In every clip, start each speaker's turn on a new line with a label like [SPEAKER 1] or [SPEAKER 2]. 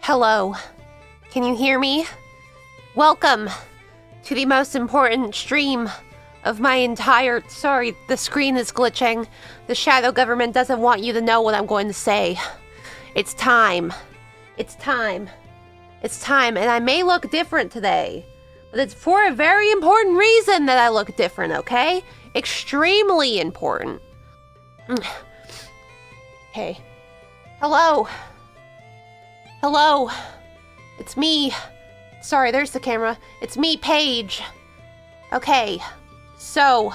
[SPEAKER 1] Hello. Can you hear me? Welcome to the most important stream of my entire... Sorry, the screen is glitching. The shadow government doesn't want you to know what I'm going to say. It's time. It's time. It's time, and I may look different today, but it's for a very important reason that I look different, okay? Extremely important. Okay. Hello. Hello. It's me. Sorry, there's the camera. It's me, Paige. Okay. So,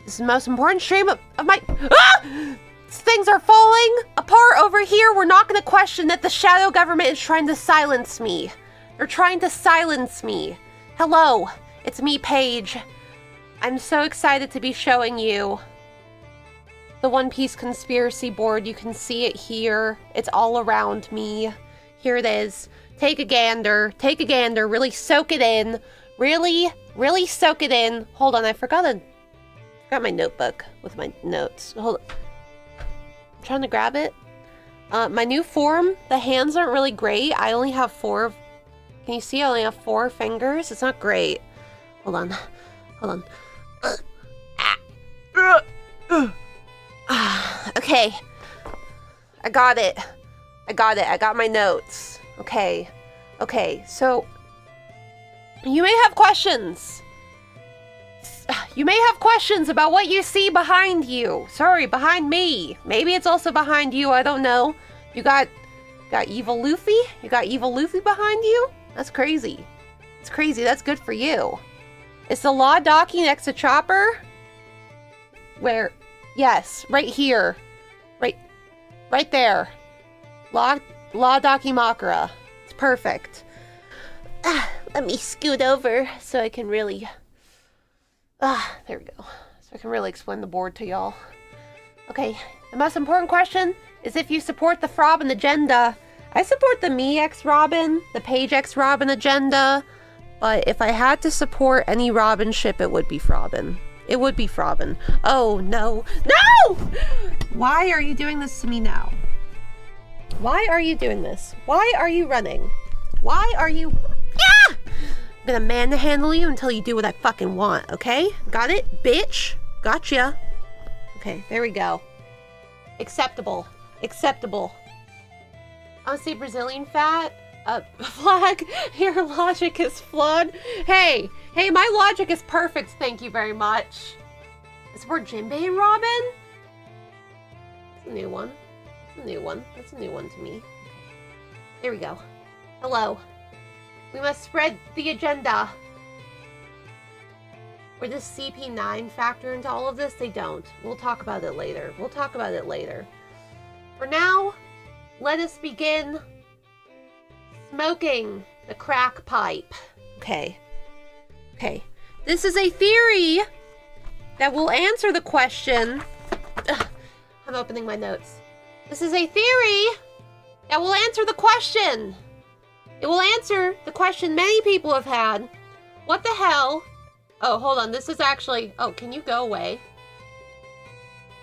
[SPEAKER 1] this is the most important stream of my... Ah! Things are falling apart over here. We're not going to question that the shadow government is trying to silence me. They're trying to silence me. Hello. It's me, Paige. I'm so excited to be showing you the One Piece conspiracy board. You can see it here. It's all around me. Here it is. Take a gander. Take a gander. Really soak it in. Really soak it in. Hold on, I forgot my notebook with my notes. Hold on. I'm trying to grab it. My new form, the hands aren't really great. I only have 4. Can you see I only have 4 fingers? It's not great. Hold on. Hold on. Okay. I got it. I got my notes. Okay. Okay, so you may have questions. You may have questions about what you see behind you. Sorry, behind me. Maybe it's also behind you, I don't know. You got evil Luffy? You got evil Luffy behind you? That's crazy. It's crazy, that's good for you. Is the Law Docky next to Chopper? Where? Yes, right here. Right there. Law Docky Makara. It's perfect. Let me scoot over so I can really... there we go. So I can really explain the board to y'all. Okay, the most important question is if you support the Frobin agenda. I support the Me X Robin, the Paige X Robin agenda, but if I had to support any Robin ship, it would be Frobin. It would be Frobin. Oh, no. No! Why are you doing this to me now? Why are you doing this? Why are you running? Why are you... Yeah! I'm gonna manhandle you until you do what I fucking want, okay? Got it, bitch? Gotcha. Okay, there we go. Acceptable. Acceptable. Honestly, Brazilian fat? Flag, your logic is flawed. Hey, my logic is perfect, thank you very much. Is the word Jinbei and Robin? It's a new one. It's a new one. That's a new one to me. There we go. Hello. We must spread the agenda. Where does CP9 factor into all of this? They don't. We'll talk about it later. We'll talk about it later. For now, let us begin smoking the crack pipe. Okay. Okay. This is a theory that will answer the question... Ugh, I'm opening my notes. This is a theory that will answer the question. It will answer the question many people have had. What the hell? Oh, hold on. This is actually... Oh, can you go away?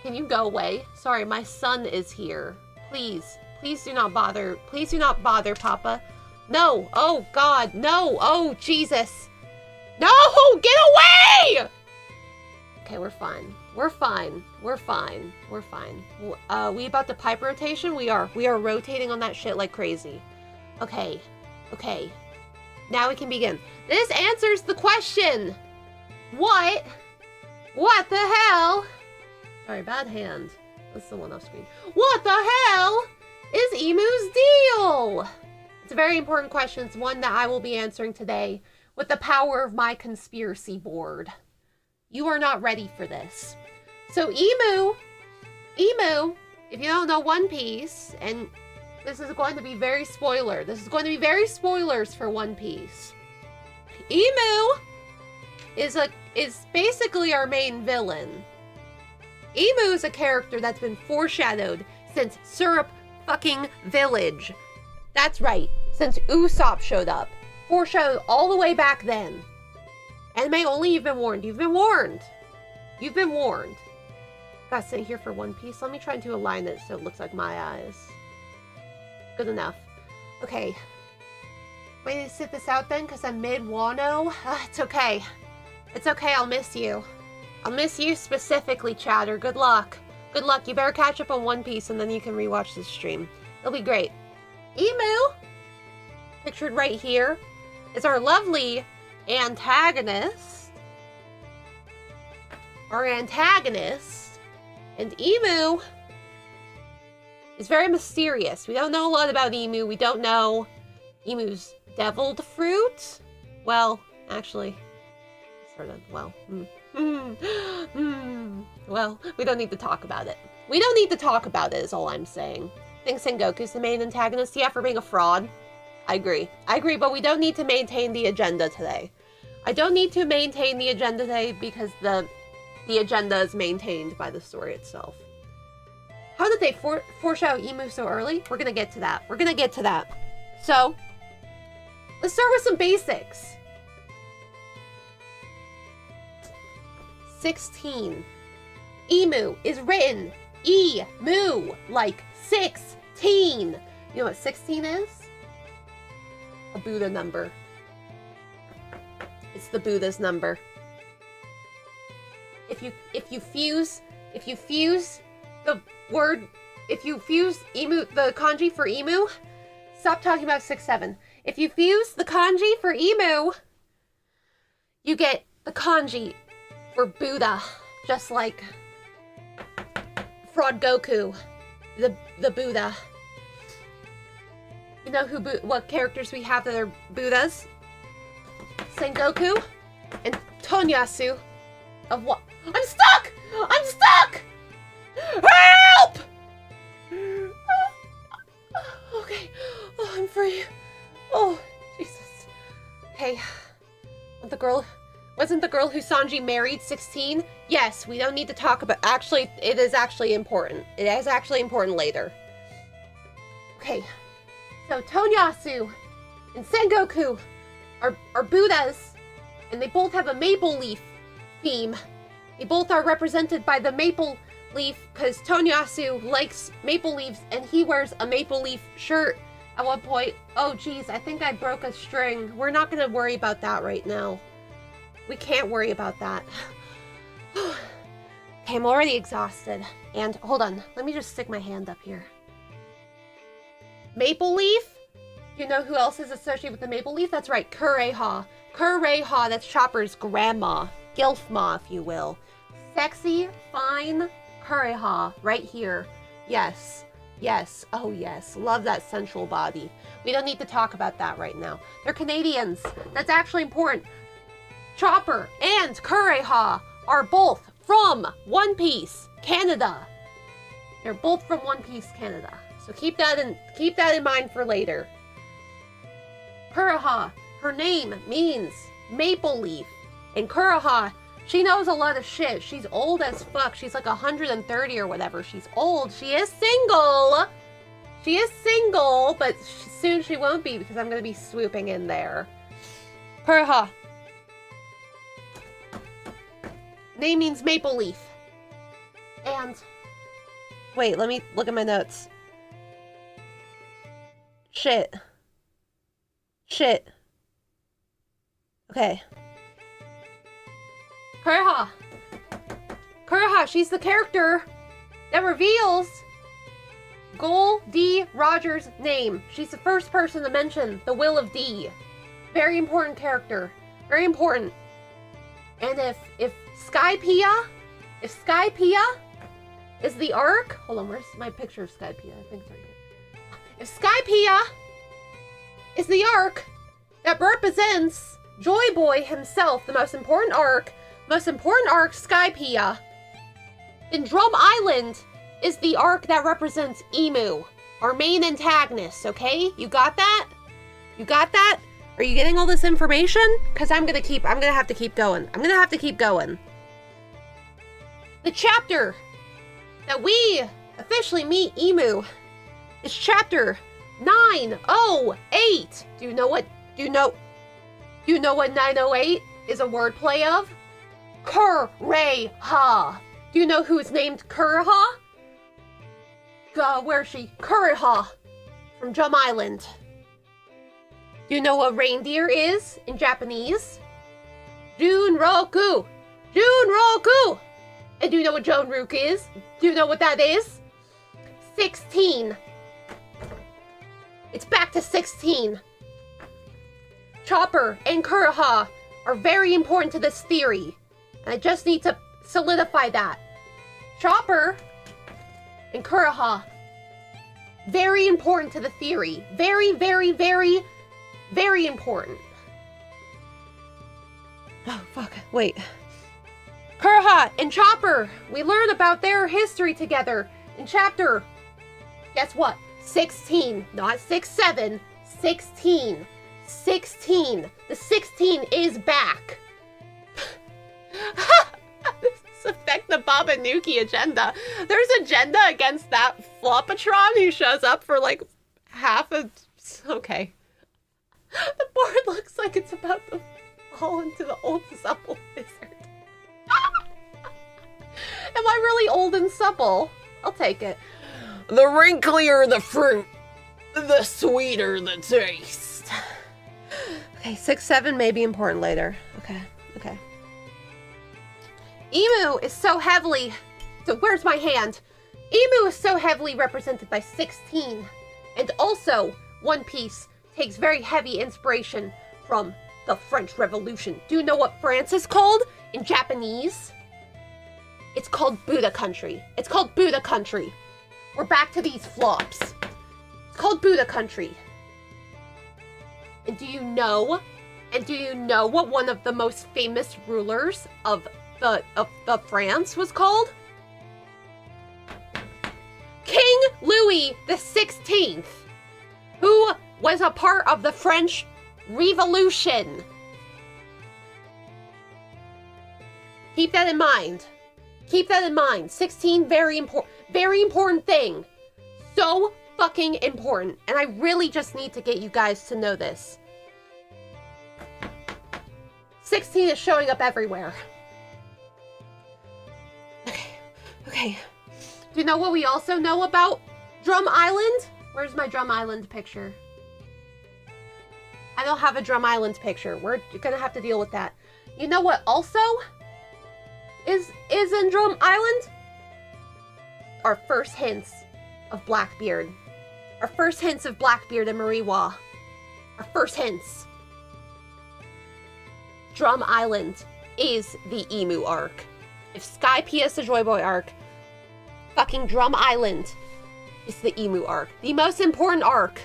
[SPEAKER 1] Can you go away? Sorry, my son is here. Please. Please do not bother. Please do not bother, Papa. No. Oh, God. No. Oh, Jesus. No! Get away! Okay, we're fine. We're fine. We're fine. We're fine. We about the pipe rotation? We are rotating on that shit like crazy. Okay. Okay. Now we can begin. This answers the question. What the hell? Sorry, bad hand. That's the one off screen. What the hell is Emu's deal? It's a very important question. It's one that I will be answering today with the power of my conspiracy board. You are not ready for this. So Emu, if you don't know One Piece, and this is going to be very spoiler. This is going to be very spoilers for One Piece. Emu is basically our main villain. Emu is a character that's been foreshadowed since Syrup fucking Village. That's right, since Usopp showed up. Foreshadowed all the way back then. Anime only, you've been warned. You've been warned. You've been warned. Gotta sit here for One Piece. Let me try to align it so it looks like my eyes. Good enough. Okay. Wait to sit this out then, because I'm mid-wano. It's okay. It's okay, I'll miss you. I'll miss you specifically, Chatter. Good luck. Good luck. You better catch up on One Piece, and then you can rewatch this stream. It'll be great. Emu, pictured right here, is our lovely antagonist. Our antagonist. And Emu is very mysterious. We don't know a lot about Emu. We don't know Emu's deviled fruit. Well, actually, sort of, well. Well, we don't need to talk about it. We don't need to talk about it is all I'm saying. I think Sengoku's the main antagonist, yeah, for being a fraud. I agree. I agree, but we don't need to maintain the agenda today. I don't need to maintain the agenda today because the agenda is maintained by the story itself. How did they foreshadow Emu so early? We're gonna get to that. We're gonna get to that. So, let's start with some basics. 16. Emu is written E-mu, like 16. You know what 16 is? A Buddha number. It's the Buddha's number. If you fuse the word, if you fuse emu, the kanji for emu, stop talking about 6-7. If you fuse the kanji for emu, you get the kanji for Buddha, just like Fraud Goku, the Buddha. You know what characters we have that are Buddhas? Sengoku and Tonyasu of what? I'm stuck! I'm stuck! Help! Okay. Oh, I'm free. Oh, Jesus. Hey, wasn't the girl who Sanji married 16? Yes, we don't need to talk about, actually, it is actually important. It is actually important later. Okay, so Tonyasu and Sengoku are Buddhas, and they both have a maple leaf theme. They both are represented by the maple leaf, because Tonyasu likes maple leaves, and he wears a maple leaf shirt at one point. Oh, geez, I think I broke a string. We're not going to worry about that right now. We can't worry about that. Okay, I'm already exhausted. And, hold on, let me just stick my hand up here. Maple leaf? You know who else is associated with the maple leaf? That's right, Kureha. Kureha, that's Chopper's grandma. Gilfma, if you will. Sexy, fine Kureha, right here. Yes. Yes. Oh, yes. Love that sensual body. We don't need to talk about that right now. They're Canadians. That's actually important. Chopper and Kureha are both from One Piece, Canada. They're both from One Piece, Canada. So keep that in mind for later. Kureha, her name means maple leaf. And Kureha, she knows a lot of shit. She's old as fuck. She's like 130 or whatever. She's old. She is single. She is single, but soon she won't be because I'm going to be swooping in there. Kureha. Name means maple leaf. And wait, let me look at my notes. Shit. Okay. Kureha. Kureha, she's the character that reveals Gold D. Rogers' name. She's the first person to mention the will of D. Very important character. Very important. And if Skypiea is the arc, hold on, where's my picture of Skypiea? I think it's right here. If Skypiea is the arc that represents Joy Boy himself, the most important arc, Skypiea, then Drum Island is the arc that represents Emu, our main antagonist, okay? You got that? You got that? Are you getting all this information? Because I'm gonna have to keep going. The chapter that we officially meet Emu is chapter 908. Do you know what 908 is a wordplay of? Kureha. Do you know who is named Kureha? Where is she? Kureha from Drum Island. Do you know what reindeer is in Japanese? Junroku! Junroku! And do you know what Jonrook is? Do you know what that is? 16. It's back to 16. Chopper and Kuroha are very important to this theory. And I just need to solidify that. Chopper and Kuroha, very important to the theory. Very, very, very, very important. Oh, fuck. Wait. Kuroha and Chopper, we learned about their history together in chapter, guess what? 16, not 6-7, 16. 16. The 16 is back. This affect the Babanuki agenda. There's agenda against that Flopatron who shows up for like half a... Okay. The board looks like it's about to fall into the old supple wizard. Am I really old and supple? I'll take it. The wrinklier the fruit, the sweeter the taste. Okay, 6-7 may be important later. Okay. Emu is so heavily... So where's my hand? Emu is so heavily represented by 16. And also, One Piece takes very heavy inspiration from the French Revolution. Do you know what France is called in Japanese? It's called Buddha Country. It's called Buddha Country. We're back to these flops. It's called Buddha Country. And do you know what one of the most famous rulers of the France was called? King Louis the 16th, who was a part of the French Revolution. Keep that in mind. Keep that in mind. 16, very important thing. So fucking important. And I really just need to get you guys to know this. 16 is showing up everywhere. Okay. Do you know what we also know about Drum Island? Where's my Drum Island picture? I don't have a Drum Island picture. We're gonna have to deal with that. You know what also is in Drum Island? Our first hints of Blackbeard. Our first hints of Blackbeard and Mariwa. Our first hints. Drum Island is the Emu arc. If Sky P is the Joy Boy arc, fucking Drum Island is the Emu arc. The most important arc.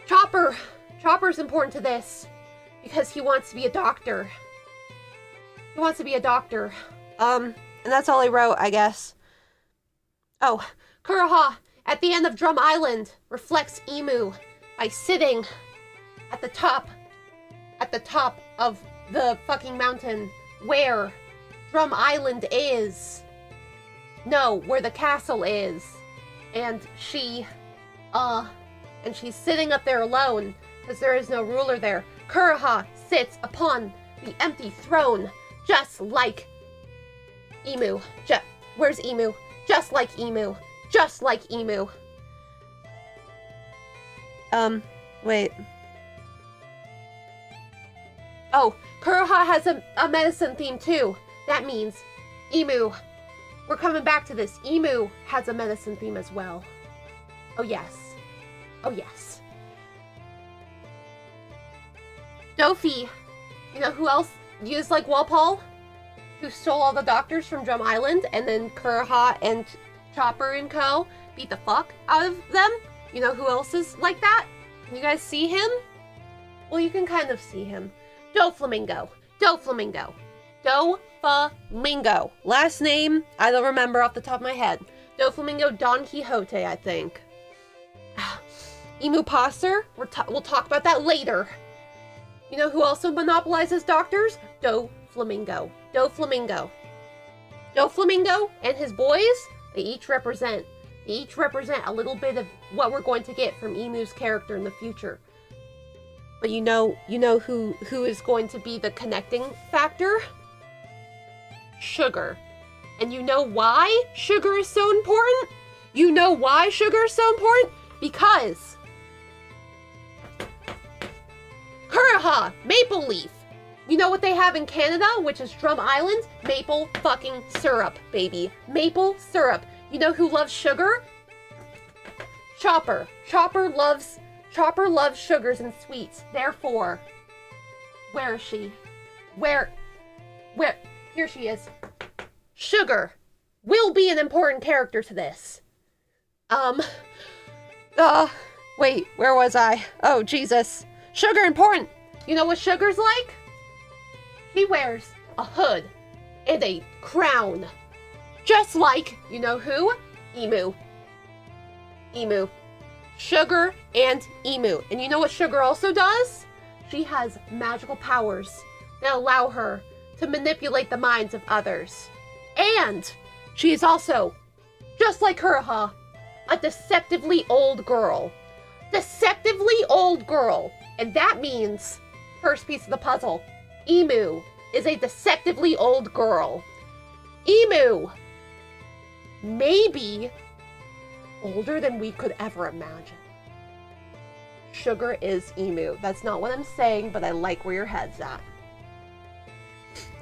[SPEAKER 1] Chopper's important to this because he wants to be a doctor. He wants to be a doctor. And that's all I wrote, I guess. Oh, Kuroha at the end of Drum Island reflects Emu by sitting at the top of the fucking mountain where Drum Island is. No, where the castle is. And she's sitting up there alone because there is no ruler there. Kuroha sits upon the empty throne just like Emu. Where's Emu? Just like Emu. Just like Emu. Wait. Oh, Kuroha has a medicine theme too. That means Emu. We're coming back to this. Emu has a medicine theme as well. Oh yes. Oh yes. Dofi. You know who else used like Walpole? Who stole all the doctors from Drum Island and then Kuroha and Chopper and co. beat the fuck out of them? You know who else is like that? Can you guys see him? Well, you can kind of see him. Doflamingo. Doflamingo. Doflamingo. Last name, I don't remember off the top of my head. Doflamingo Don Quixote, I think. Emu Passer, we'll talk about that later. You know who also monopolizes doctors? Doflamingo. Doflamingo. Doflamingo and his boys, they each represent a little bit of what we're going to get from Emu's character in the future. But you know who is going to be the connecting factor? Sugar. And you know why sugar is so important? You know why sugar is so important? Because Haha, maple leaf. You know what they have in Canada, which is Drum Island? Maple fucking syrup, baby. Maple syrup. You know who loves sugar? Chopper. Chopper loves sugars and sweets. Therefore, where is she? Where? Here she is. Sugar will be an important character to this. Wait, where was I? Oh, Jesus. Sugar important. You know what Sugar's like? He wears a hood and a crown. Just like, you know who? Emu. Emu. Sugar and Emu. And you know what Sugar also does? She has magical powers that allow her to manipulate the minds of others. And she is also, just like Huraha, a deceptively old girl. Deceptively old girl. And that means, first piece of the puzzle, Emu is a deceptively old girl. Emu may be older than we could ever imagine. Sugar is Emu. That's not what I'm saying, but I like where your head's at.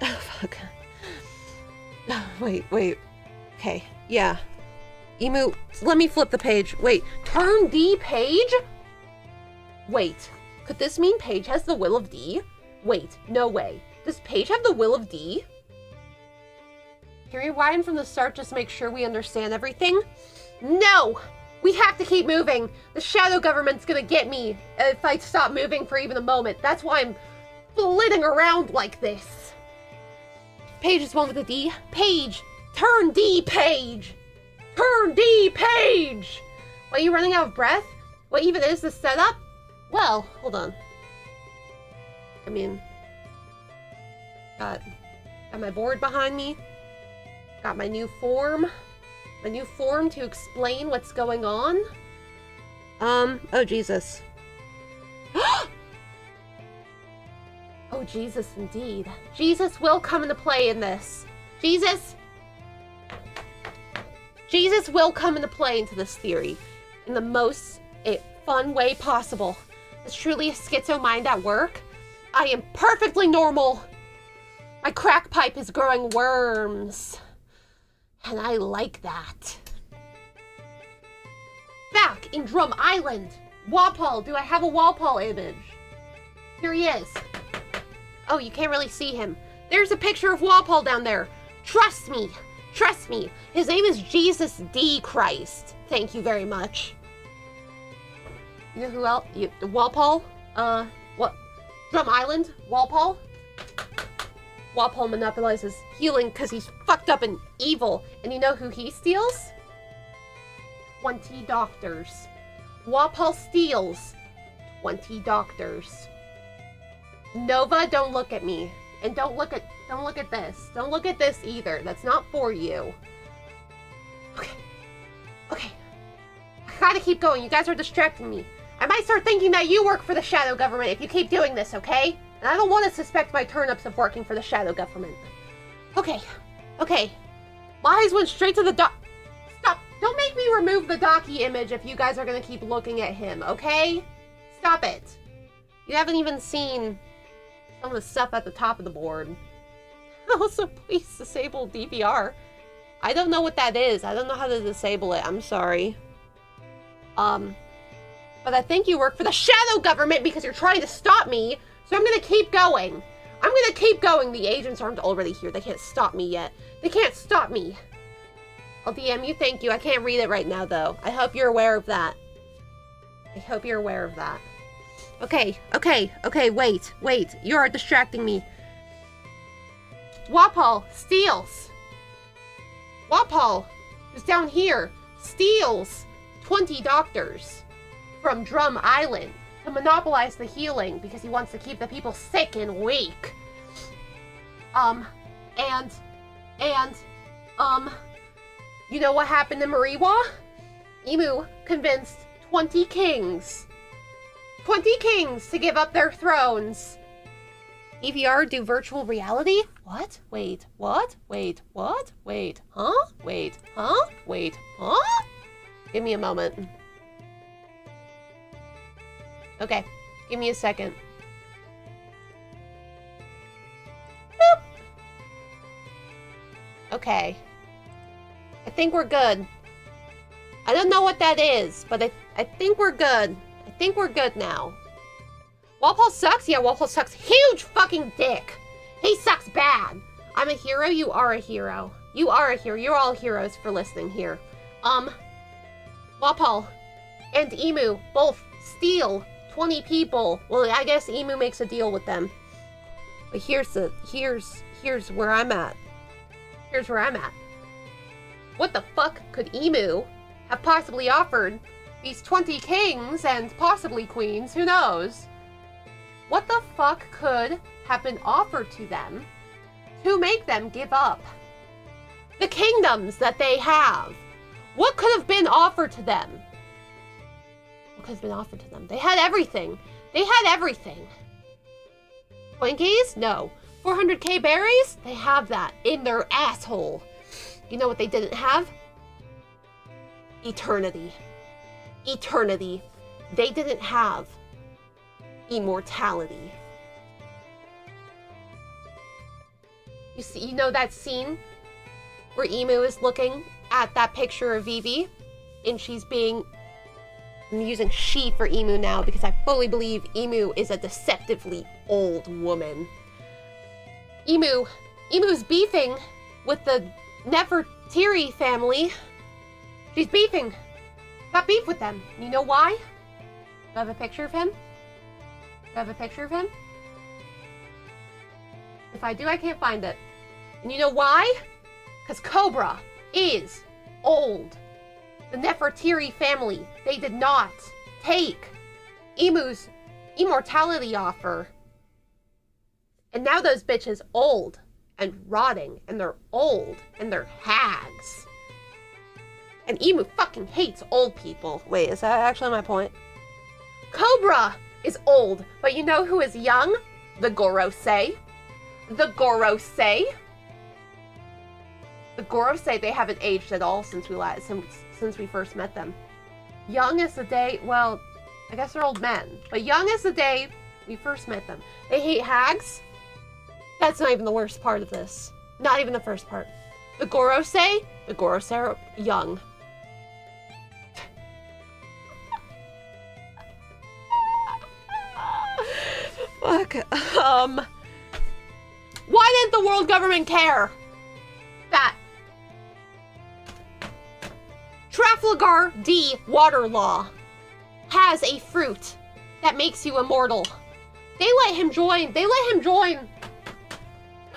[SPEAKER 1] Oh, fuck. Wait. Okay, yeah. Emu, let me flip the page. Wait, turn D page? Wait, could this mean Paige has the will of D? Wait, no way. Does Paige have the will of D? Can we rewind from the start just to make sure we understand everything? No! We have to keep moving. The shadow government's gonna get me if I stop moving for even a moment. That's why I'm flitting around like this. Paige is one with a D. Paige! Turn D page! Turn D page! Why, are you running out of breath? What even is this setup? Well, hold on. I mean, got my board behind me. Got my new form. My new form to explain what's going on. Oh Jesus. Oh Jesus, indeed. Jesus will come into play in this. Jesus will come into play into this theory in the most fun way possible. It's truly a schizo mind at work. I am perfectly normal. My crack pipe is growing worms. And I like that. Back in Drum Island. Walpole, do I have a Walpole image? Here he is. Oh, you can't really see him. There's a picture of Walpole down there. Trust me. Trust me. His name is Jesus D. Christ. Thank you very much. You know who else? Walpole? What? Drum Island? Walpole? Walpole monopolizes healing because he's fucked up and evil. And you know who he steals? 20 doctors. Walpole steals 20 doctors. Nova, don't look at me. And don't look at this. Don't look at this either. That's not for you. Okay. I gotta keep going. You guys are distracting me. I might start thinking that you work for the shadow government if you keep doing this, okay? And I don't want to suspect my turnips of working for the shadow government. Okay. My eyes went straight to the Stop. Don't make me remove the Docky image if you guys are gonna keep looking at him, okay? Stop it. You haven't even seen some of the stuff at the top of the board. Also, please disable DVR. I don't know what that is. I don't know how to disable it. I'm sorry. But I think you work for the shadow government because you're trying to stop me. So I'm gonna keep going. The agents aren't already here. They can't stop me yet. They can't stop me. I'll DM you. Thank you. I can't read it right now, though. I hope you're aware of that. Okay, wait. You are distracting me. Walpole steals. Walpole, who's down here, steals 20 doctors from Drum Island to monopolize the healing because he wants to keep the people sick and weak. You know what happened in Mariwa? Emu convinced 20 kings to give up their thrones. EVR do virtual reality? What? Wait, what? Wait, what? Wait, huh? Wait, huh? Wait, huh? Give me a moment. Okay, give me a second. okay. I think we're good. I don't know what that is, but I think we're good. I think we're good now. Walpole sucks? Yeah, Walpole sucks. Huge fucking dick. He sucks bad. I'm a hero, you are a hero. You are a hero. You're all heroes for listening here. Walpole and Emu both steal 20 people. Well, I guess Emu makes a deal with them. But here's where I'm at. Here's where I'm at. What the fuck could Emu have possibly offered these 20 kings and possibly queens? Who knows? What the fuck could have been offered to them to make them give up the kingdoms that they have? What could have been offered to them? What could have been offered to them? They had everything. They had everything. Twinkies? No. 400k berries? They have that in their asshole. You know what they didn't have? Eternity. Eternity. They didn't have immortality. You see, you know that scene where Emu is looking at that picture of Vivi and she's being... I'm using she for Emu now because I fully believe Emu is a deceptively old woman. Emu's beefing with the Nefertiri family. She's beefing. Got beef with them. You know why? Do I have a picture of him? Do I have a picture of him? If I do, I can't find it. And you know why? Because Cobra is old. The Nefertiri family, they did not take Emu's immortality offer. And now those bitches old and rotting, and they're old, and they're hags. And Emu fucking hates old people. Wait, is that actually my point? Cobra is old, but you know who is young? The Gorosei. The Gorosei. The Gorosei, they haven't aged at all since we first met them. Young as the day, well, I guess they're old men, but young as the day we first met them. They hate hags. That's not even the worst part of this. Not even the first part. The Gorosei are young. Fuck. Why didn't the world government care that Trafalgar D water law has a fruit that makes you immortal? They let him join.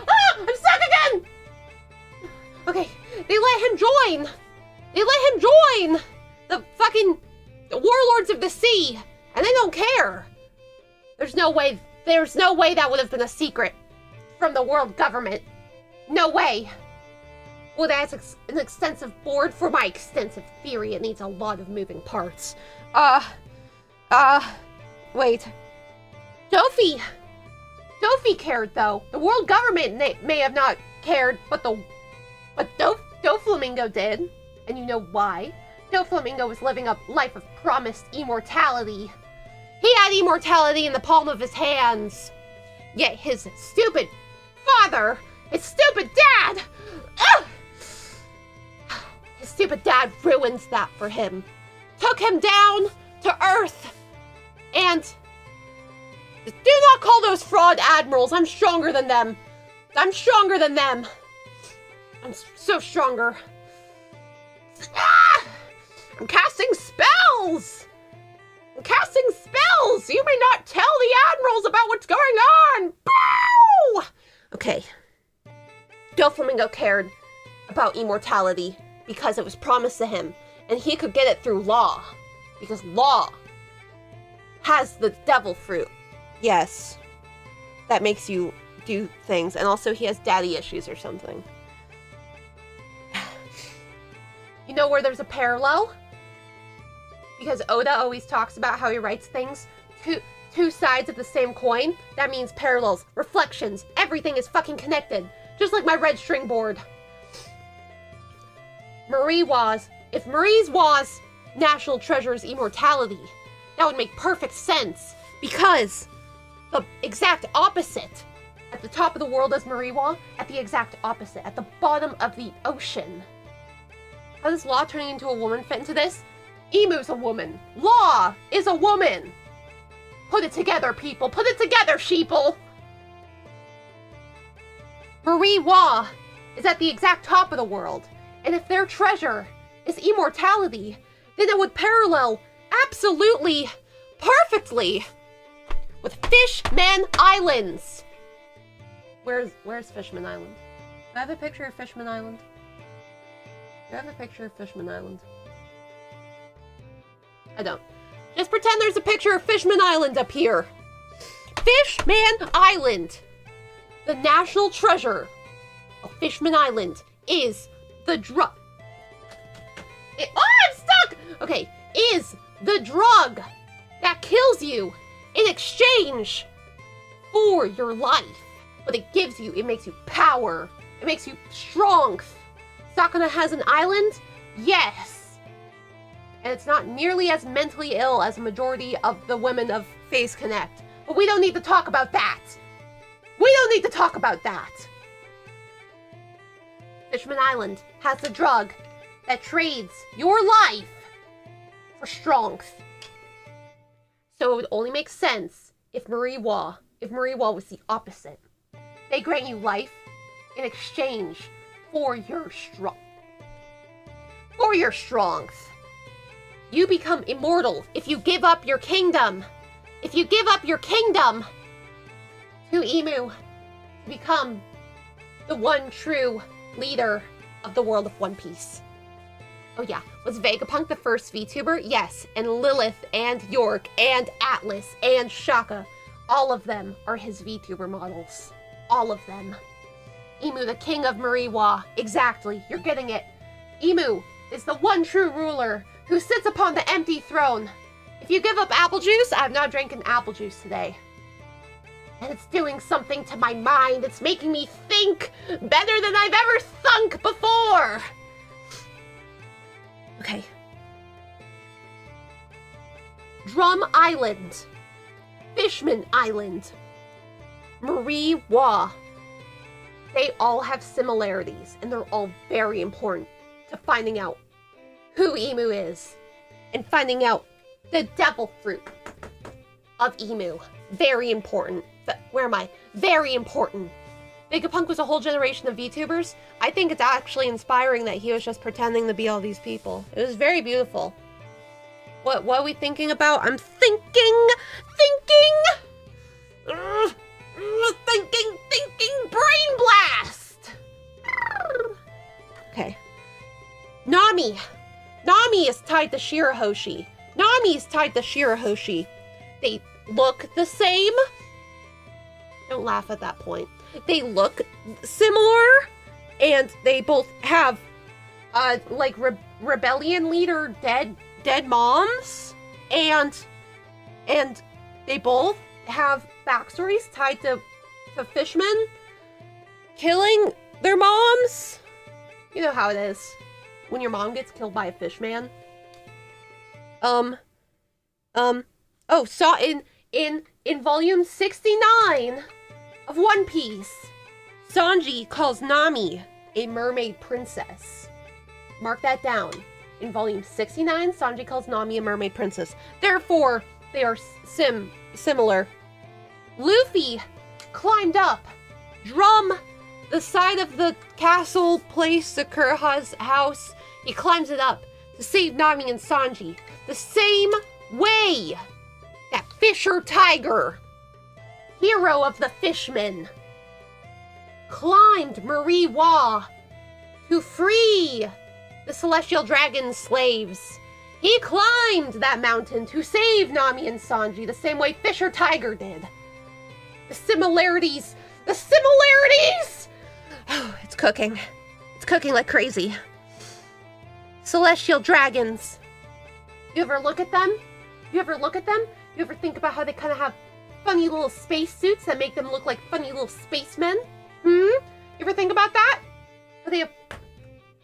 [SPEAKER 1] Ah! I'm stuck again! Okay, they let him join the fucking warlords of the sea, and they don't care. There's no way that would have been a secret from the world government. No way. Well, that's an extensive board. For my extensive theory, it needs a lot of moving parts. Wait. Dofi cared, though. The world government may have not cared, but Doflamingo did. And you know why? Doflamingo was living a life of promised immortality. He had immortality in the palm of his hands. Yet his stupid father, his stupid dad, his stupid dad ruins that for him. Took him down to Earth. And do not call those fraud admirals. I'm stronger than them. I'm so stronger. I'm casting spells. You may not tell the admirals about what's going on. Bow! Okay. Doflamingo cared about immortality because it was promised to him, and he could get it through law, because law has the devil fruit. Yes. That makes you do things, and also he has daddy issues or something. You know where there's a parallel? Because Oda always talks about how he writes things two sides of the same coin. That means parallels, reflections, everything is fucking connected. Just like my red string board. If Marie was national treasure's immortality, that would make perfect sense. Because the exact opposite At the top of the world is Mariwa, at the exact opposite, at the bottom of the ocean. How does Law turning into a woman fit into this? Emu's a woman. Law is a woman. Put it together, people. Put it together, sheeple. Mariwa is at the exact top of the world. And if their treasure is immortality, then it would parallel absolutely perfectly with Fishman Islands. Where's Fishman Island? Do I have a picture of Fishman Island? Do I have a picture of Fishman Island? I don't. Just pretend there's a picture of Fishman Island up here. Fishman Island! The national treasure of Fishman Island is the drug. Oh, I'm stuck! Okay, is the drug that kills you in exchange for your life. What it gives you, it makes you power. It makes you strength. Sakana has an island? Yes. And it's not nearly as mentally ill as a majority of the women of Phase Connect. But we don't need to talk about that. We don't need to talk about that. Fishman Island has the drug that trades your life for strength. So it would only make sense if Mariwa was the opposite. They grant you life in exchange for your strength. You become immortal if you give up your kingdom. If you give up your kingdom to Emu to become the one true leader of the world of One Piece. Oh yeah, was Vegapunk the first VTuber? Yes, and Lilith and York and Atlas and Shaka. All of them are his VTuber models. All of them. Emu, the king of Mariwa. Exactly, you're getting it. Emu is the one true ruler who sits upon the empty throne. If you give up apple juice, I have not drinking apple juice today. And it's doing something to my mind. It's making me think better than I've ever thunk before. Okay. Drum Island. Fishman Island. Mariwa. They all have similarities, and they're all very important to finding out who Emu is and finding out the devil fruit of Emu. Very important. Where am I? Very important. Vegapunk was a whole generation of VTubers. I think it's actually inspiring that he was just pretending to be all these people. It was very beautiful. What are we thinking about? I'm thinking! Thinking brain blast! Okay. Nami is tied to Shirahoshi. They look the same. Don't laugh at that point. They look similar, and they both have, like, rebellion leader dead moms, and they both have backstories tied to fishmen killing their moms. You know how it is when your mom gets killed by a fishman. So in volume 69 of One Piece, Sanji calls Nami a mermaid princess. Mark that down. In volume 69, Sanji calls Nami a mermaid princess. Therefore, they are similar. Luffy climbed up Drum, the side of the castle place, Sakura's house. He climbs it up to save Nami and Sanji. The same way that Fisher Tiger, hero of the fishmen, climbed Mariwa to free the Celestial Dragon slaves. He climbed that mountain to save Nami and Sanji the same way Fisher Tiger did. The similarities! Oh, it's cooking. It's cooking like crazy. Celestial dragons. You ever look at them? You ever think about how they kind of have funny little space suits that make them look like funny little spacemen? You ever think about that? How they have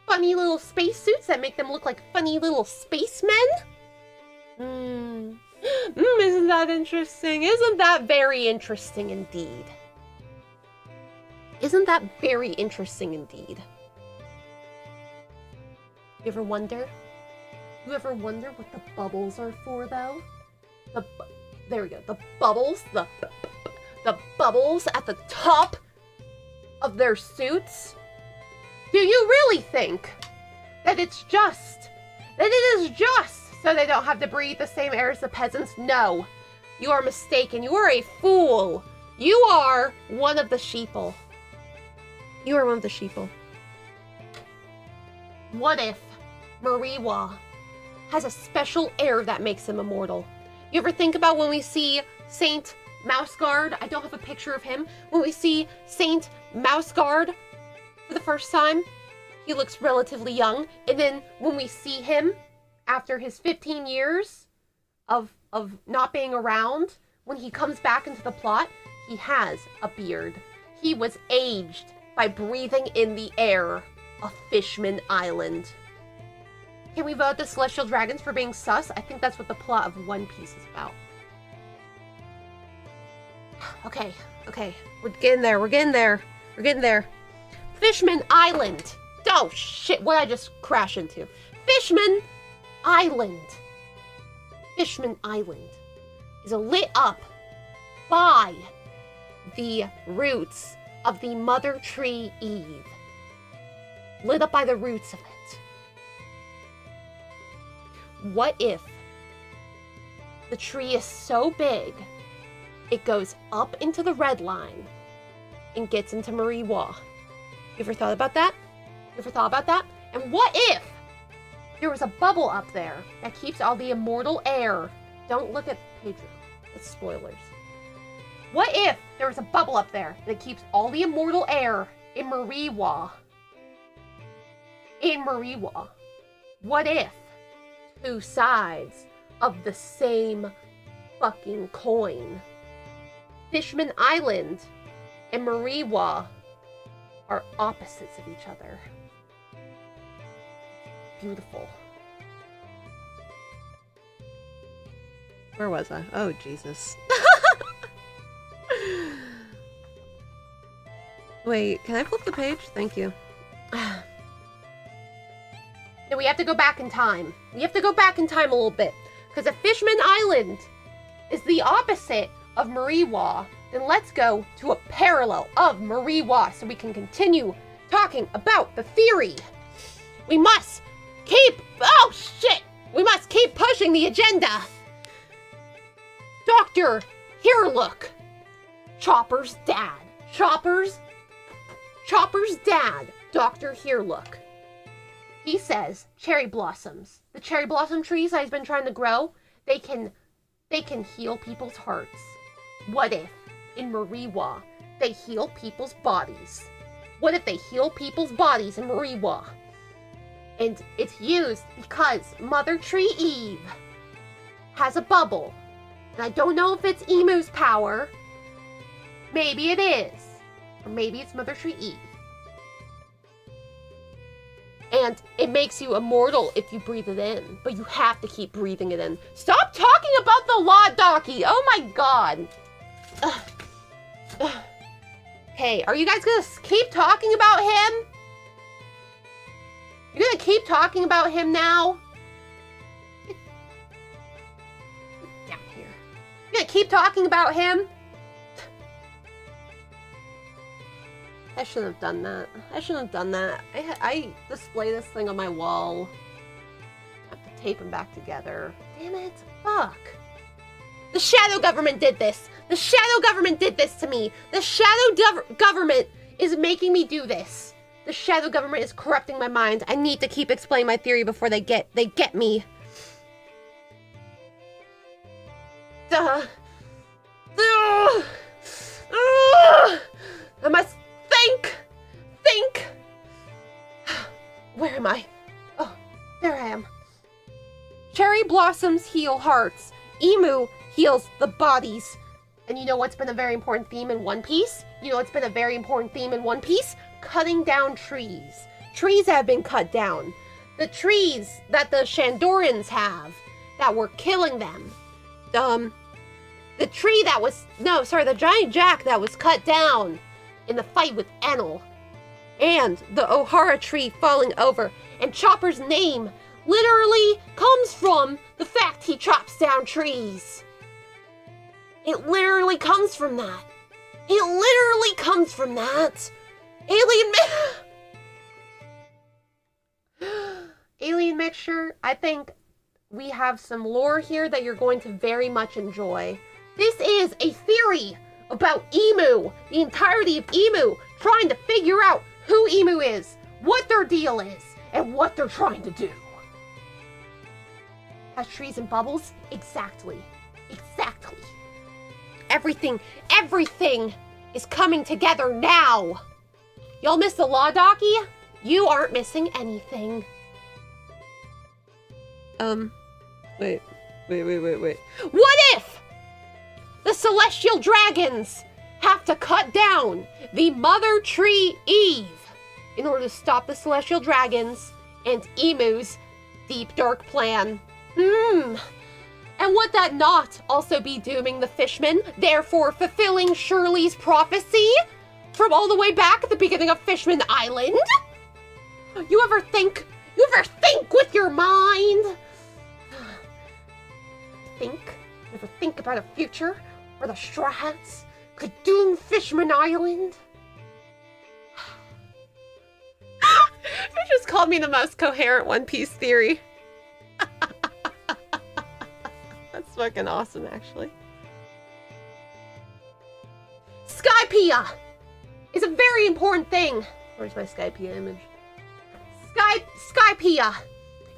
[SPEAKER 1] funny little space suits that make them look like funny little spacemen? Isn't that interesting? Isn't that very interesting indeed? Isn't that very interesting indeed? You ever wonder? You ever wonder what the bubbles are for, though? There we go. The bubbles, the bubbles at the top of their suits. Do you really think that it is just so they don't have to breathe the same air as the peasants? No, you are mistaken. You are a fool. You are one of the sheeple. You are one of the sheeple. What if Mariwa has a special air that makes him immortal? You ever think about when we see Saint Mouseguard? I don't have a picture of him. When we see Saint Mouseguard for the first time, he looks relatively young. And then when we see him after his 15 years of not being around, when he comes back into the plot, he has a beard. He was aged by breathing in the air of Fishman Island. Can we vote the Celestial Dragons for being sus? I think that's what the plot of One Piece is about. Okay. We're getting there. Fishman Island. Oh, shit. What did I just crash into? Fishman Island. Fishman Island is lit up by the roots of the Mother Tree Eve. Lit up by the roots of it. What if the tree is so big, it goes up into the red line and gets into Mariwa? You ever thought about that? And what if there was a bubble up there that keeps all the immortal air? Don't look at Pedro. That's spoilers. What if there was a bubble up there that keeps all the immortal air in Mariwa? What if two sides of the same fucking coin, Fishman Island and Mariwa, are opposites of each other? Beautiful. Where was I? Oh, Jesus. Wait, can I flip the page? Thank you. No, we have to go back in time. We have to go back in time a little bit. Because if Fishman Island is the opposite of Mariwa, then let's go to a parallel of Mariwa so we can continue talking about the theory. We must keep pushing the agenda. Dr. Herelook, Chopper's dad, Dr. Herelook. He says cherry blossoms, the cherry blossom trees that he's been trying to grow, they can heal people's hearts. What if in Mariwa they heal people's bodies? What if they heal people's bodies in Mariwa? And it's used because Mother Tree Eve has a bubble. And I don't know if it's Emu's power. Maybe it is. Or maybe it's Mother Tree Eve. And it makes you immortal if you breathe it in. But you have to keep breathing it in. Stop talking about the law, Docky! Oh my god! Hey, are you guys gonna keep talking about him? You're gonna keep talking about him now? Get down here. You're gonna keep talking about him? I shouldn't have done that. I display this thing on my wall. I have to tape them back together. Damn it. Fuck. The shadow government did this. The shadow government did this to me. The shadow government is making me do this. The shadow government is corrupting my mind. I need to keep explaining my theory before they get me. I must think. Where am I? Oh, there I am. Cherry blossoms heal hearts. Emu heals the bodies. And you know what's been a very important theme in One Piece? Cutting down trees. Trees that have been cut down. The trees that the Shandorans have that were killing them. The giant jack that was cut down in the fight with Enel. And the Ohara tree falling over. And Chopper's name literally comes from the fact he chops down trees. It literally comes from that. It literally comes from that. Alien mixture, I think we have some lore here that you're going to very much enjoy. This is a theory about Emu, the entirety of Emu, trying to figure out who Emu is, what their deal is, and what they're trying to do. Has trees and bubbles? Exactly. Exactly. Everything is coming together now. Y'all miss the law, Docky? You aren't missing anything.
[SPEAKER 2] Wait.
[SPEAKER 1] What if the celestial dragons have to cut down the mother tree Eve in order to stop the celestial dragons and Emu's deep dark plan? And would that not also be dooming the fishmen, therefore fulfilling Shirley's prophecy from all the way back at the beginning of Fishman Island? You ever think with your mind? You ever think about a future where the Straw Hats could doom Fishman Island? You just called me the most coherent One Piece theory. That's fucking awesome, actually. Skypiea is a very important thing. Where's my Skypiea image? Skypiea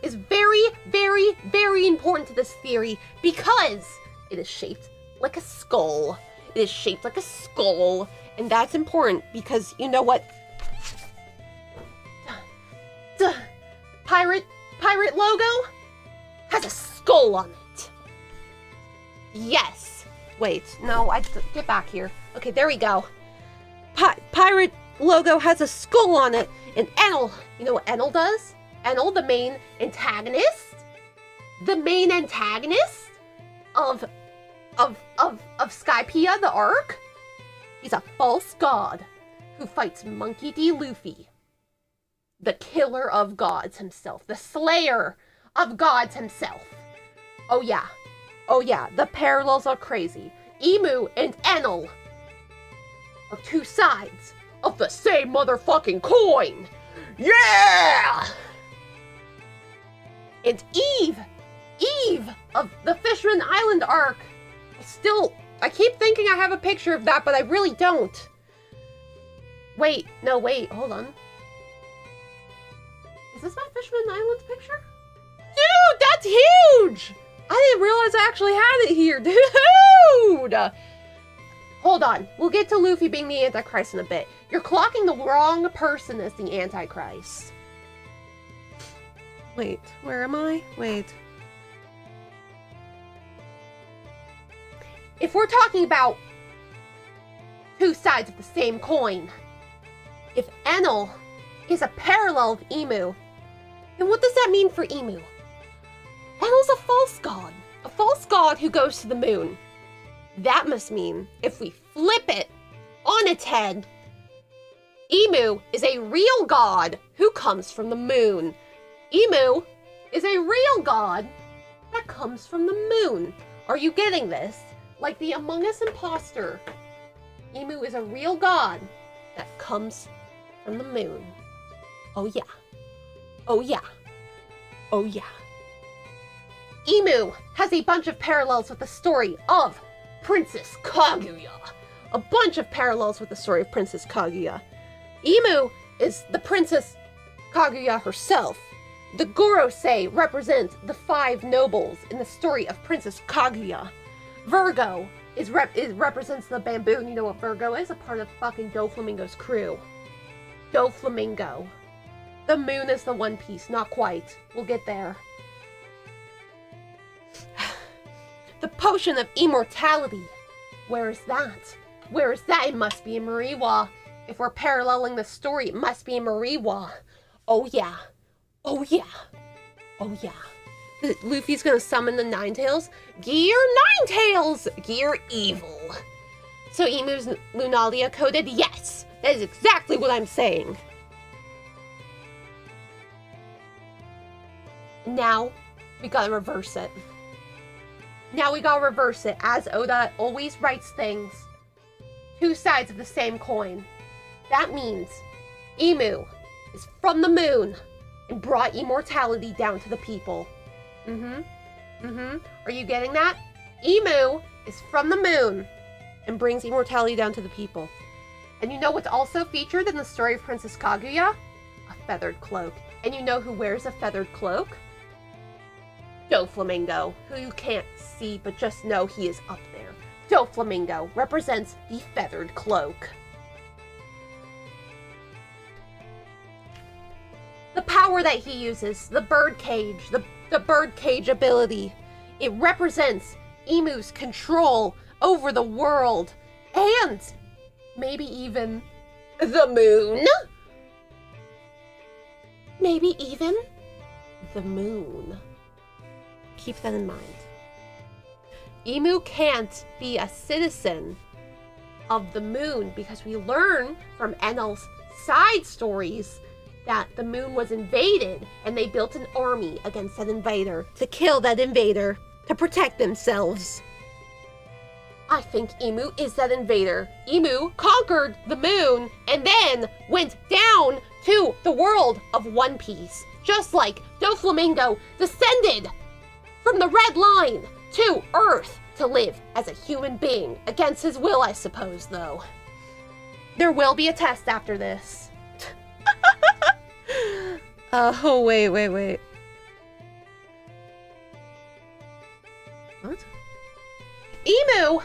[SPEAKER 1] is very, very, very important to this theory because it is shaped like a skull. It is shaped like a skull, and that's important because you know what? The pirate logo has a skull on it. Yes. Wait, no, get back here. Okay, there we go. Pirate logo has a skull on it, and Enel, you know what Enel does? Enel, the main antagonist of Skypiea, the arc, he's a false god who fights Monkey D. Luffy, the killer of gods himself, the slayer of gods himself. Oh yeah, the parallels are crazy. Emu and Enel are two sides of the same motherfucking coin. Yeah! And Eve of the Fishman Island arc, I keep thinking I have a picture of that, but I really don't. Wait, hold on. Is this my Fishman Island picture? Dude, that's huge! I didn't realize I actually had it here, dude! Hold on, we'll get to Luffy being the Antichrist in a bit. You're clocking the wrong person as the Antichrist.
[SPEAKER 2] Wait, where am I? Wait.
[SPEAKER 1] If we're talking about two sides of the same coin, if Enel is a parallel of Emu, then what does that mean for Emu? Enel's a false god who goes to the moon. That must mean, if we flip it on its head, Emu is a real god who comes from the moon. Emu is a real god that comes from the moon. Are you getting this? Like the Among Us imposter, Emu is a real god that comes from the moon. Oh yeah. Oh yeah. Oh yeah. Emu has a bunch of parallels with the story of Princess Kaguya. A bunch of parallels with the story of Princess Kaguya. Emu is the Princess Kaguya herself. The Gorosei represent the 5 nobles in the story of Princess Kaguya. Virgo represents the bamboo. You know what Virgo is? A part of fucking Doflamingo's crew. Doflamingo. The moon is the One Piece. Not quite. We'll get there. The potion of immortality. Where is that? Where is that? It must be in Mariwa. If we're paralleling the story, it must be in Mariwa. Oh yeah. Oh yeah. Oh yeah. Luffy's gonna summon the Ninetails. Gear Ninetails! Gear evil. So Emu's Lunalia coded? Yes. That is exactly what I'm saying. Now, we gotta reverse it. Now we gotta reverse it, as Oda always writes things. Two sides of the same coin. That means Emu is from the moon and brought immortality down to the people. Are you getting that? Emu is from the moon and brings immortality down to the people. And you know what's also featured in the story of Princess Kaguya? A feathered cloak. And you know who wears a feathered cloak? Doflamingo, who you can't see but just know he is up there. Doflamingo represents the feathered cloak. The power that he uses, the birdcage, the birdcage ability, it represents Emu's control over the world and maybe even the moon. Maybe even the moon. Keep that in mind. Emu can't be a citizen of the moon because we learn from Enel's side stories that the moon was invaded and they built an army against that invader to kill that invader to protect themselves. I think Emu is that invader. Emu conquered the moon and then went down to the world of One Piece, just like Doflamingo descended from the Red Line to Earth to live as a human being. Against his will, I suppose, though. There will be a test after this.
[SPEAKER 2] Oh, wait. What?
[SPEAKER 1] Emu!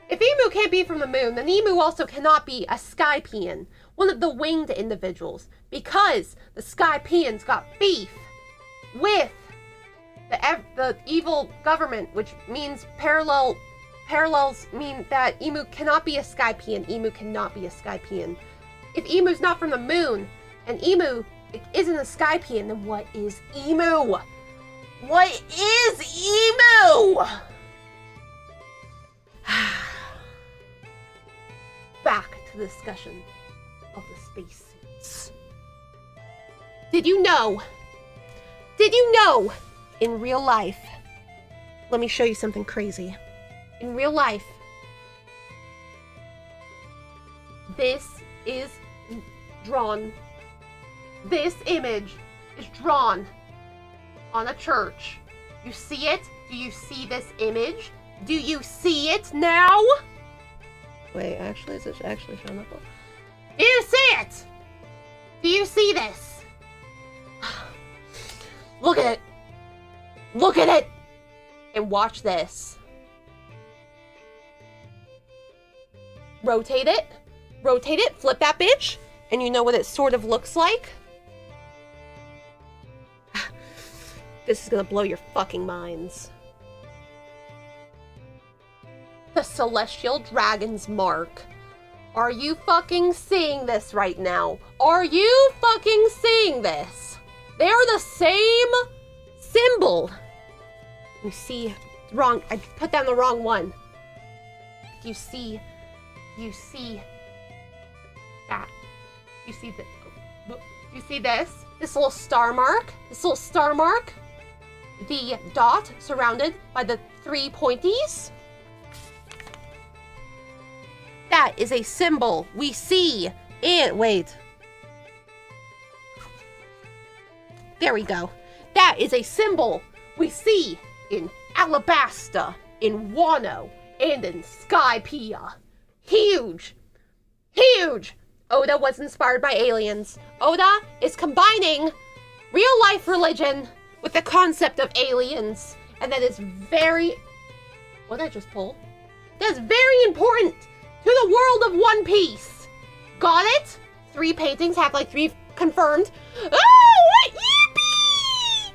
[SPEAKER 1] If Emu can't be from the moon, then Emu also cannot be a Skypian, one of the winged individuals, because the Skypians got beef with the evil government, which means parallels mean that Emu cannot be a Skypian. Emu cannot be a Skypian. If Emu's not from the moon, and Emu isn't a Skypian, then what is Emu? What is Emu? Back to the discussion of the spacesuits. Did you know, in real life, let me show you something crazy. In real life, this is drawn. This image is drawn on a church. You see it? Do you see this image? Do you see it now?
[SPEAKER 2] Wait, actually, is it actually showing up?
[SPEAKER 1] Do you see it? Do you see this? Look at it. Look at it. And watch this. Rotate it. Rotate it. Flip that bitch. And you know what it sort of looks like? This is gonna blow your fucking minds. The Celestial Dragon's mark. Are you fucking seeing this right now? Are you fucking seeing this? They are the same symbol. You see, wrong, I put down the wrong one. You see that. You see this? This little star mark? This little star mark? The dot surrounded by the three pointies? That is a symbol we see in... Wait. There we go. That is a symbol we see in Alabasta, in Wano, and in Skypiea. Huge! Huge! Oda was inspired by aliens. Oda is combining real-life religion with the concept of aliens. And that is very... What did I just pull? That is very important to the world of One Piece. Got it? 3 paintings have like 3 confirmed. Oh, yippee!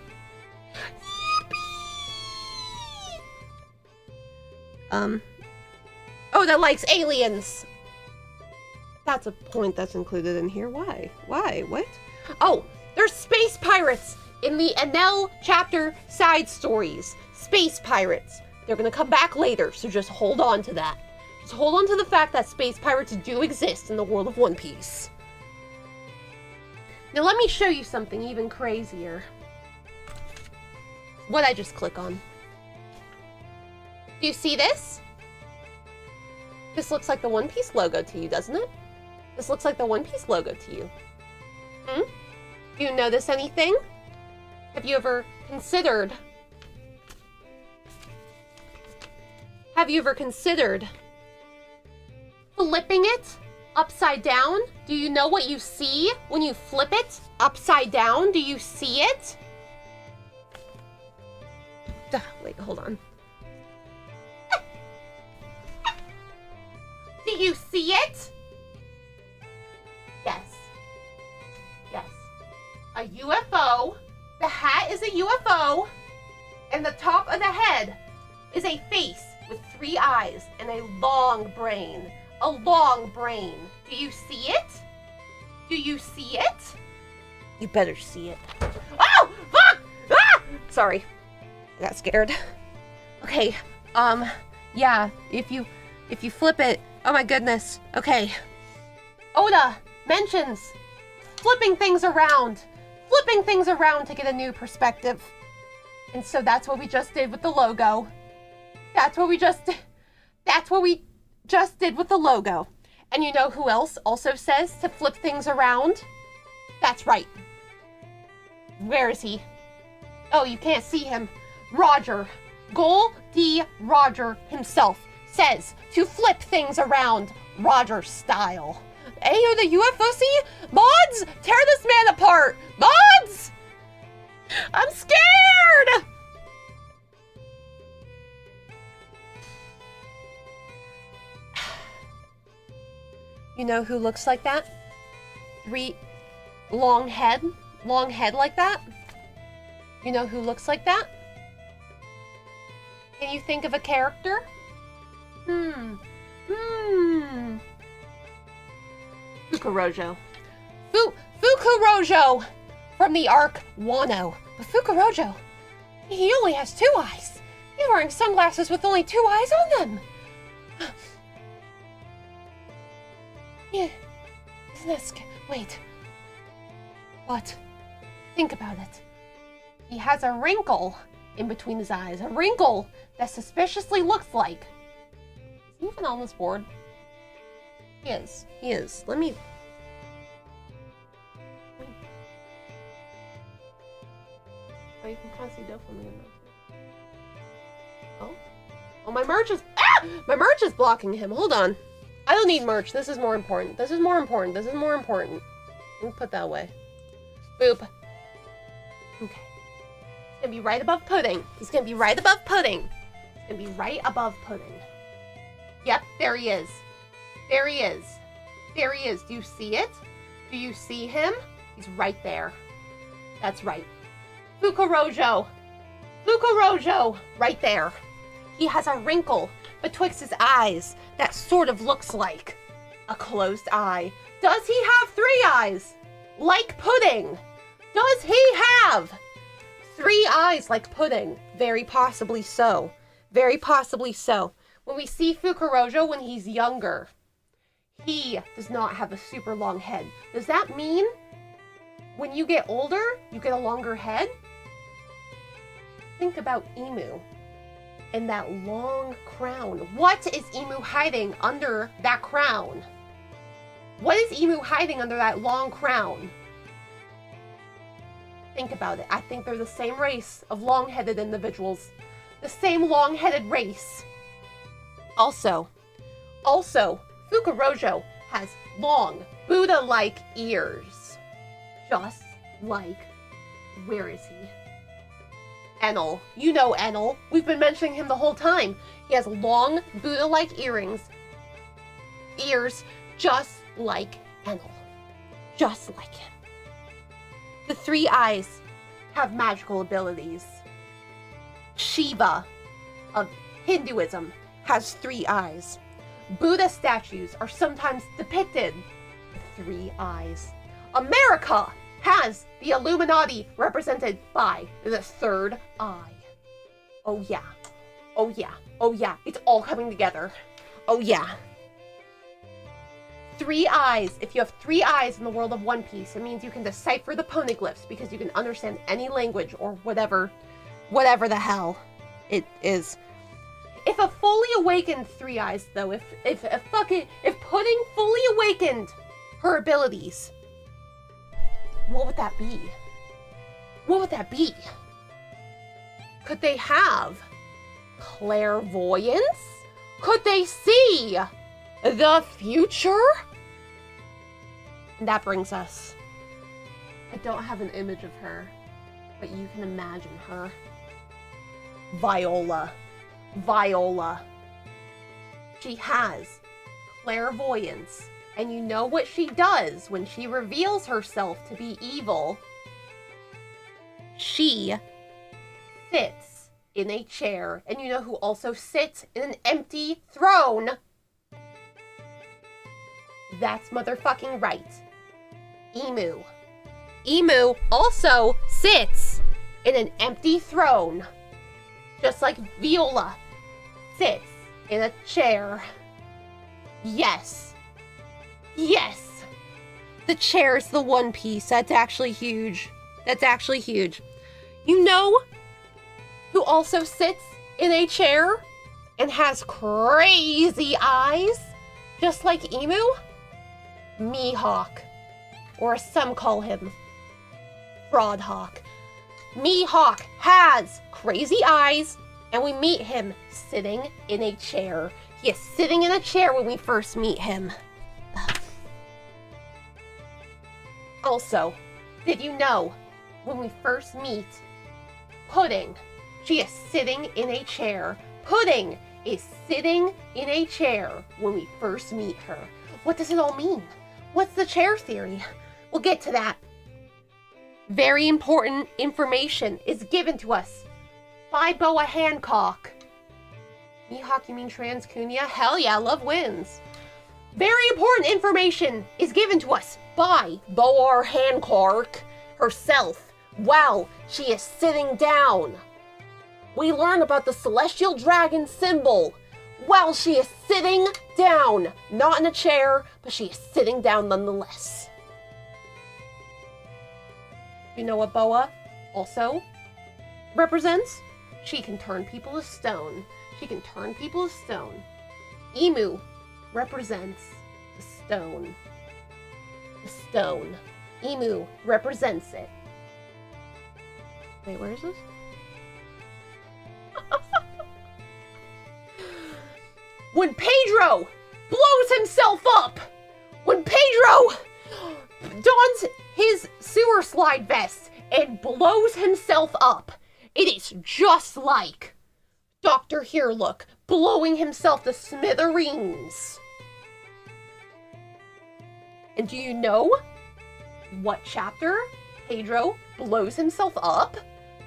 [SPEAKER 1] Yippee! Oda likes aliens. That's a point that's included in here. Why? Why? What? Oh, there's space pirates in the Enel chapter side stories. Space pirates. They're gonna come back later, so just hold on to that. Just hold on to the fact that space pirates do exist in the world of One Piece. Now let me show you something even crazier. What I just click on. Do you see this? This looks like the One Piece logo to you, doesn't it? This looks like the One Piece logo to you. Do you notice anything? Have you ever considered flipping it upside down? Do you know what you see when you flip it upside down? Do you see it? Wait, hold on. Do you see it? Yes. Yes. A UFO. The hat is a UFO. And the top of the head is a face with 3 eyes and a long brain. A long brain. Do you see it? Do you see it? You better see it. Oh! Fuck! Ah! Sorry. I got scared. Okay. Yeah, if you flip it. Oh my goodness. Okay. Oda mentions flipping things around to get a new perspective. And so that's what we just did with the logo. That's what we just did with the logo. And you know who else also says to flip things around? That's right. Where is he? Oh, you can't see him. Roger. Goldie Roger himself says to flip things around Roger style. Ayo, the UFOC? Mods, tear this man apart! Mods! I'm scared! You know who looks like that? Long head like that? You know who looks like that? Can you think of a character? Fukurojo. Fukurojo from the arc Wano. But Fukurojo, he only has 2 eyes. He's wearing sunglasses with only 2 eyes on them. Yeah, isn't that scary? Wait. What? Think about it. He has a wrinkle in between his eyes. A wrinkle that suspiciously looks like... Is he even on this board? He is. He is. Let me... Oh, you can kind of see definitely in there. Oh? Oh, my merch is... Ah! My merch is blocking him. Hold on. I don't need merch. This is more important. This is more important. This is more important. Let me put that away. Boop. Okay. He's gonna be right above pudding. He's gonna be right above pudding. He's gonna be right above pudding. Yep, there he is. There he is. There he is. Do you see it? Do you see him? He's right there. That's right. Fukurojo. Fukurojo. Right there. He has a wrinkle betwixt his eyes that sort of looks like a closed eye. Does he have 3 eyes? Like pudding? Does he have 3 eyes like pudding? Very possibly so. Very possibly so. When we see Fukurojo when he's younger, he does not have a super long head. Does that mean when you get older, you get a longer head? Think about Emu and that long crown. What is Emu hiding under that crown? What is Emu hiding under that long crown? Think about it. I think they're the same race of long-headed individuals. The same long-headed race. Also, Fukurojo has long, Buddha-like ears. Just like, where is he? Enel. You know Enel. We've been mentioning him the whole time. He has long, Buddha-like ears, just like Enel. Just like him. The 3 eyes have magical abilities. Shiva of Hinduism has 3 eyes. Buddha statues are sometimes depicted with 3 eyes. America has the Illuminati represented by the 3rd eye. Oh yeah. Oh yeah. Oh yeah. It's all coming together. Oh yeah. 3 eyes. If you have 3 eyes in the world of One Piece, it means you can decipher the poneglyphs because you can understand any language or whatever the hell it is. If a fully awakened 3 eyes, though, if Pudding fully awakened her abilities, what would that be? What would that be? Could they have clairvoyance? Could they see the future? And that brings us. I don't have an image of her, but you can imagine her. Viola. Viola. She has clairvoyance, and you know what she does when she reveals herself to be evil? She sits in a chair, and you know who also sits in an empty throne? That's motherfucking right. Emu. Emu also sits in an empty throne, just like Viola sits in a chair. Yes. Yes. The chair's the One Piece. That's actually huge. That's actually huge. You know who also sits in a chair and has crazy eyes, just like Emu? Mihawk. Or as some call him, Fraudhawk. Mihawk has crazy eyes, and we meet him sitting in a chair. He is sitting in a chair when we first meet him. Also, did you know, when we first meet Pudding, she is sitting in a chair. Pudding is sitting in a chair when we first meet her. What does it all mean? What's the chair theory? We'll get to that. Very important information is given to us by Boa Hancock. Mihawk, you mean Transkunia? Hell yeah, love wins. Very important information is given to us by Boa Hancock herself while she is sitting down. We learn about the celestial dragon symbol while she is sitting down. Not in a chair, but she is sitting down nonetheless. You know what Boa also represents? She can turn people to stone. She can turn people to stone. Emu represents the stone. The stone. Emu represents it. Wait, where is this? When Pedro blows himself up! When Pedro dons his sewer slide vest and blows himself up, it is just like Dr. Herelook blowing himself to smithereens. And do you know what chapter Pedro blows himself up?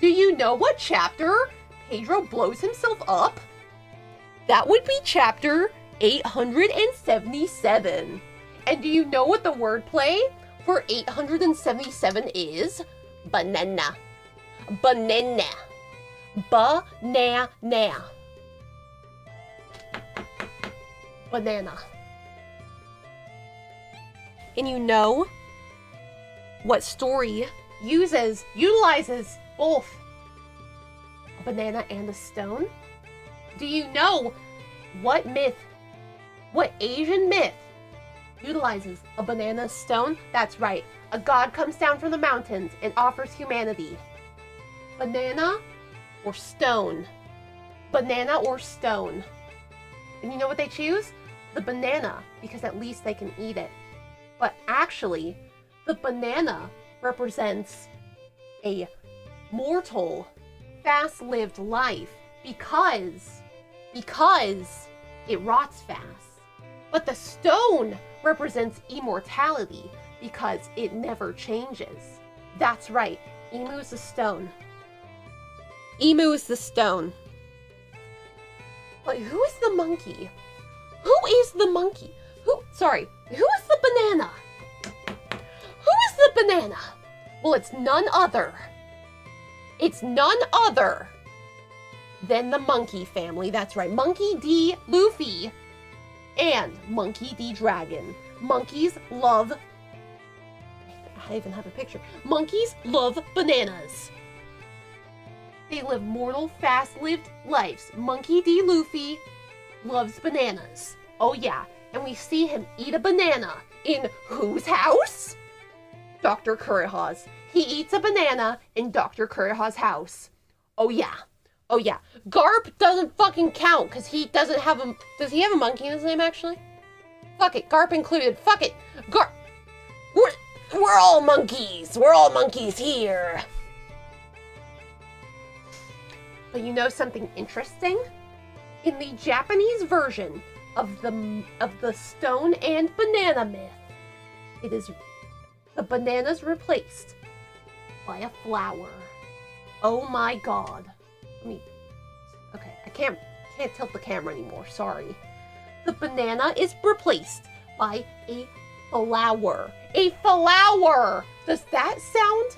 [SPEAKER 1] Do you know what chapter Pedro blows himself up? That would be chapter 877. And do you know what the wordplay for 877 is? Banana. Banana. Banana. Banana. And you know what story utilizes both a banana and a stone? Do you know what Asian myth utilizes a banana stone? That's right. A god comes down from the mountains and offers humanity banana or stone. Banana or stone. And you know what they choose? The banana, because at least they can eat it. But actually, the banana represents a mortal, fast-lived life because it rots fast. But the stone represents immortality because it never changes. That's right, Emu is the stone. Emu is the stone. But who is the monkey? Who is the monkey? Who is the banana? Who is the banana? Well, it's none other. It's none other than the monkey family. That's right. Monkey D. Luffy and Monkey D. Dragon. Monkeys love... I even have a picture. Monkeys love bananas. They live mortal, fast-lived lives. Monkey D. Luffy loves bananas. Oh yeah, and we see him eat a banana in whose house? Dr. Kuroha's. He eats a banana in Dr. Kuroha's house. Oh yeah. Oh yeah. Garp doesn't fucking count because he doesn't have a... Does he have a monkey in his name, actually? Fuck it. Garp included. Fuck it. Garp... We're all monkeys. We're all monkeys here. But you know something interesting? In the Japanese version of the stone and banana myth, it is the banana's replaced by a flower. Oh my god. Okay, I can't tilt the camera anymore, sorry. The banana is replaced by a flower. A flower! Does that sound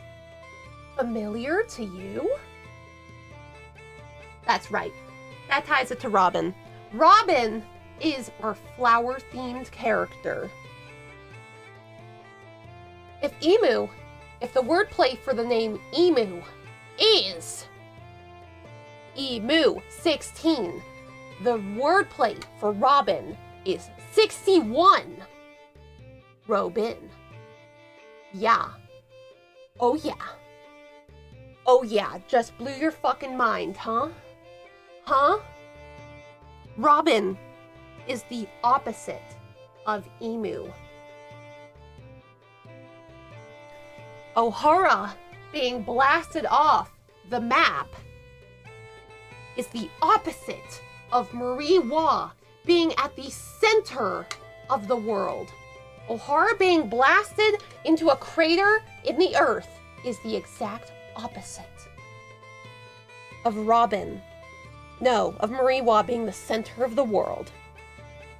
[SPEAKER 1] familiar to you? That's right. That ties it to Robin. Robin is our flower-themed character. If the wordplay for the name emu is emu 16, the wordplay for Robin is 61. Robin. Yeah. Oh yeah. Oh yeah, just blew your fucking mind, huh? Huh? Robin is the opposite of emu. Ohara being blasted off the map is the opposite of Mariwa being at the center of the world. Ohara being blasted into a crater in the earth is the exact opposite of Robin. No, of Mariwa being the center of the world.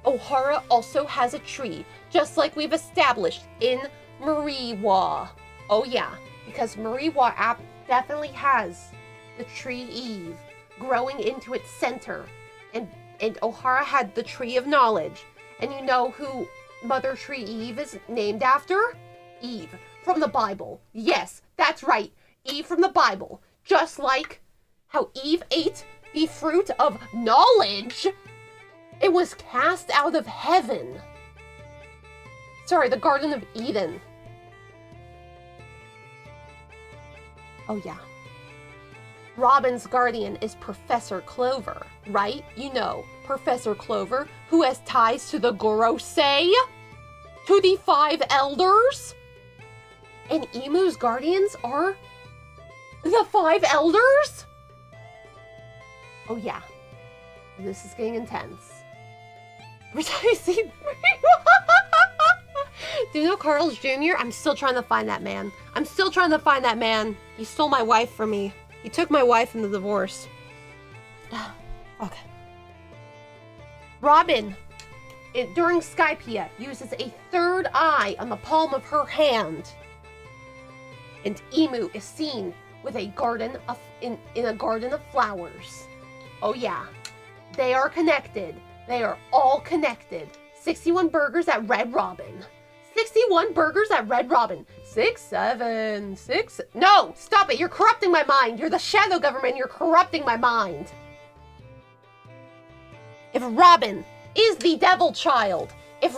[SPEAKER 1] Ohara also has a tree, just like we've established in Mariwa. Oh yeah, because Mariwa definitely has the tree Eve growing into its center. And Ohara had the tree of knowledge. And you know who Mother Tree Eve is named after? Eve from the Bible. Yes, that's right. Eve from the Bible. Just like how Eve ate the fruit of knowledge. It was cast out of heaven. Sorry, the Garden of Eden. Oh yeah. Robin's guardian is Professor Clover, right? You know, Professor Clover, who has ties to the Gorosei, to the 5 elders. And Emu's guardians are the 5 elders? Oh yeah, this is getting intense. Do you know Carl's Jr.? I'm still trying to find that man. I'm still trying to find that man. He stole my wife from me. He took my wife in the divorce. Okay. Robin, during Skypiea, uses a 3rd eye on the palm of her hand. And Emu is seen with a garden of in a garden of flowers. Oh yeah, they are connected. They are all connected. 61 burgers at Red Robin. 61 burgers at Red Robin. 6, 7, 6. No, stop it. You're corrupting my mind. You're the shadow government. You're corrupting my mind. If Robin is the devil child, and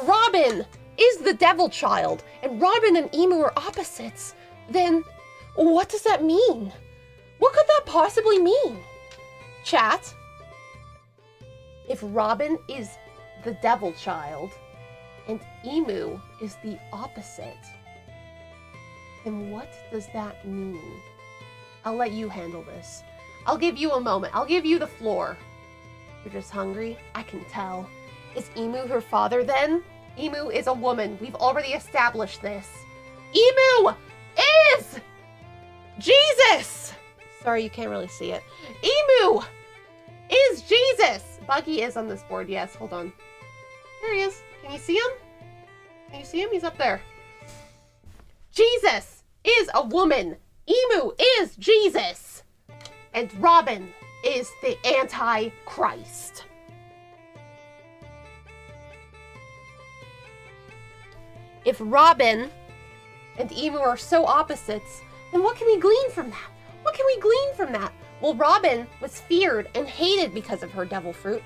[SPEAKER 1] Robin and Emu are opposites, then what does that mean? What could that possibly mean? Chat, if Robin is the devil child and Emu is the opposite, then what does that mean? I'll let you handle this. I'll give you a moment. I'll give you the floor. You're just hungry? I can tell. Is Emu her father then? Emu is a woman. We've already established this. Emu is Jesus! Sorry, you can't really see it. Emu is Jesus! Buggy is on this board, yes. Hold on. There he is. Can you see him? Can you see him? He's up there. Jesus is a woman. Emu is Jesus. And Robin is the Antichrist. if Robin and Emu are so opposites, then what can we glean from that? What can we glean from that? Well, Robin was feared and hated because of her devil fruit.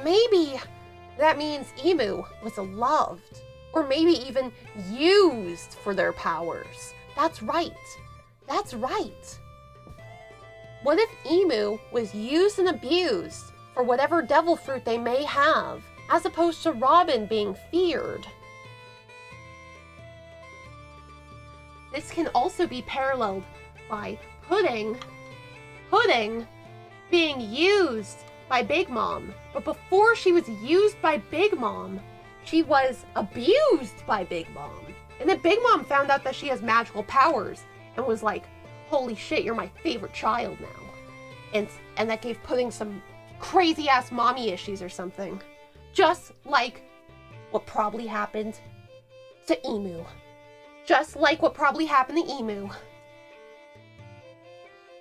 [SPEAKER 1] Maybe that means Emu was loved, or maybe even used for their powers. That's right. That's right. What if Emu was used and abused for whatever devil fruit they may have, as opposed to Robin being feared? This can also be paralleled by Pudding being used by Big Mom. But before she was used by Big Mom, she was abused by Big Mom. And then Big Mom found out that she has magical powers and was like, holy shit, you're my favorite child now. And that gave Pudding some crazy ass mommy issues or something. Just like what probably happened to Emu. Just like what probably happened to Emu.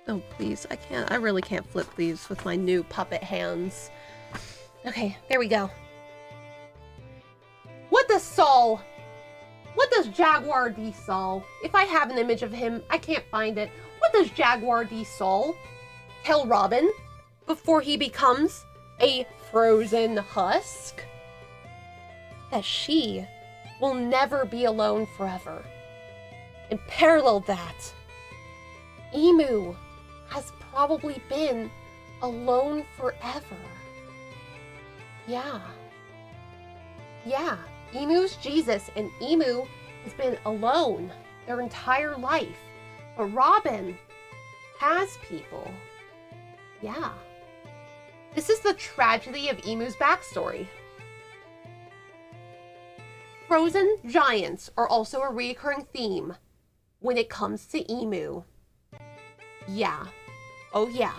[SPEAKER 2] Oh, please. I really can't flip these with my new puppet hands.
[SPEAKER 1] Okay, there we go. What does Jaguar D Sol, if I have an image of him, I can't find it. What does Jaguar D Sol tell Robin before he becomes a frozen husk? That she will never be alone forever. And parallel that, Emu has probably been alone forever. Yeah. Emu's Jesus, and Emu has been alone their entire life. But Robin has people. Yeah. This is the tragedy of Emu's backstory. Frozen giants are also a recurring theme when it comes to Emu. Yeah. Oh yeah.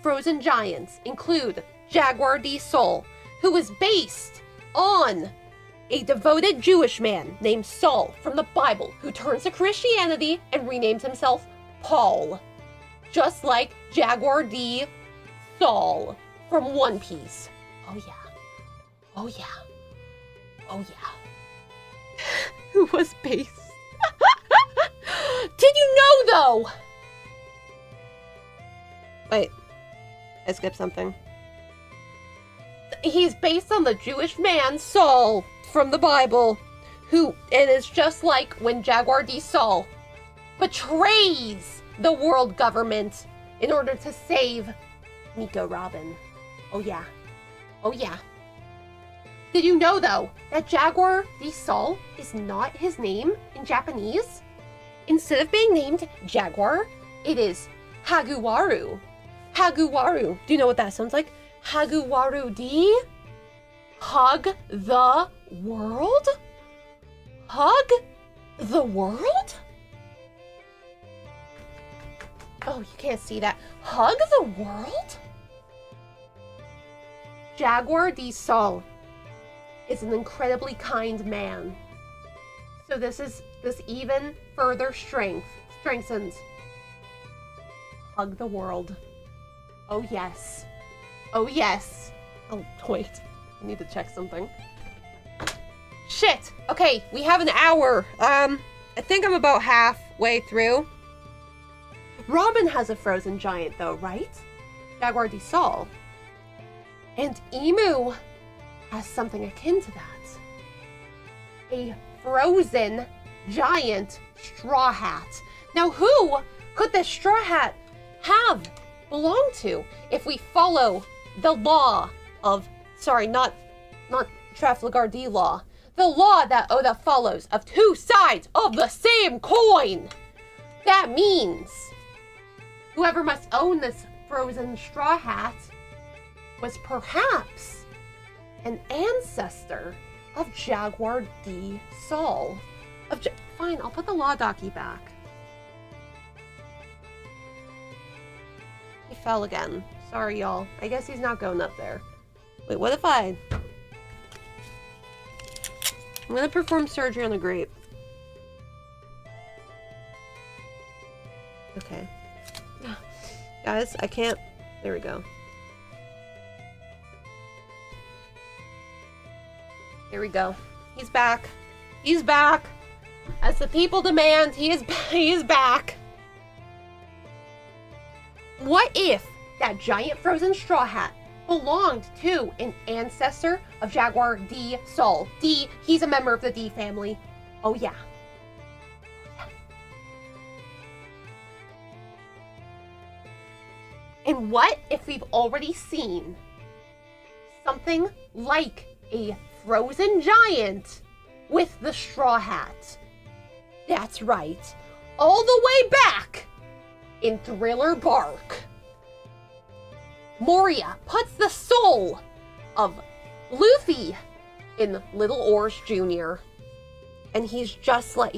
[SPEAKER 1] Frozen giants include Jaguar D Sol, who was based on a devoted Jewish man named Saul from the Bible, who turns to Christianity and renames himself Paul. Just like Jaguar D Sol from One Piece. Oh yeah. Oh yeah. Oh yeah.
[SPEAKER 2] Who was based?
[SPEAKER 1] Did you know though?
[SPEAKER 2] Wait. I skipped something.
[SPEAKER 1] He's based on the Jewish man Saul from the Bible, who, and it's just like when Jaguar D Sol betrays the world government in order to save Nico Robin. Oh yeah. Oh yeah. Did you know though that Jaguar D Sol is not his name in Japanese? Instead of being named Jaguar, it is Haguwaru. Haguwaru. Do you know what that sounds like? Haguwaru D? Hug the world? Hug the world? Oh, you can't see that. Hug the world? Jaguar D Sol is an incredibly kind man. So this even further strengthens hug the world. Oh yes. Oh yes. Oh wait, I need to check something. Shit. Okay, we have an hour. I think I'm about halfway through. Robin has a frozen giant though, right? Jaguar D Sol. And Emu has something akin to that. A frozen giant straw hat. Now who could this straw hat have belonged to if we follow the law of, sorry, not Trafalgar D law, the law that Oda follows of two sides of the same coin? That means whoever must own this frozen straw hat was perhaps an ancestor of Jaguar D Sol. Fine, I'll put the law docky back. He fell again. Sorry, y'all. I guess he's not going up there. Wait, what if I'm gonna perform surgery on the grape. Okay. Guys, I can't. There we go. There we go. He's back. He's back. As the people demand, he is back. What if that giant frozen straw hat belonged to an ancestor of Jaguar D. Sol? D, he's a member of the D family. Oh yeah. And what if we've already seen something like a frozen giant with the straw hat? That's right. All the way back in Thriller Bark. Moria puts the soul of Luffy in Little Oars Jr. And he's just like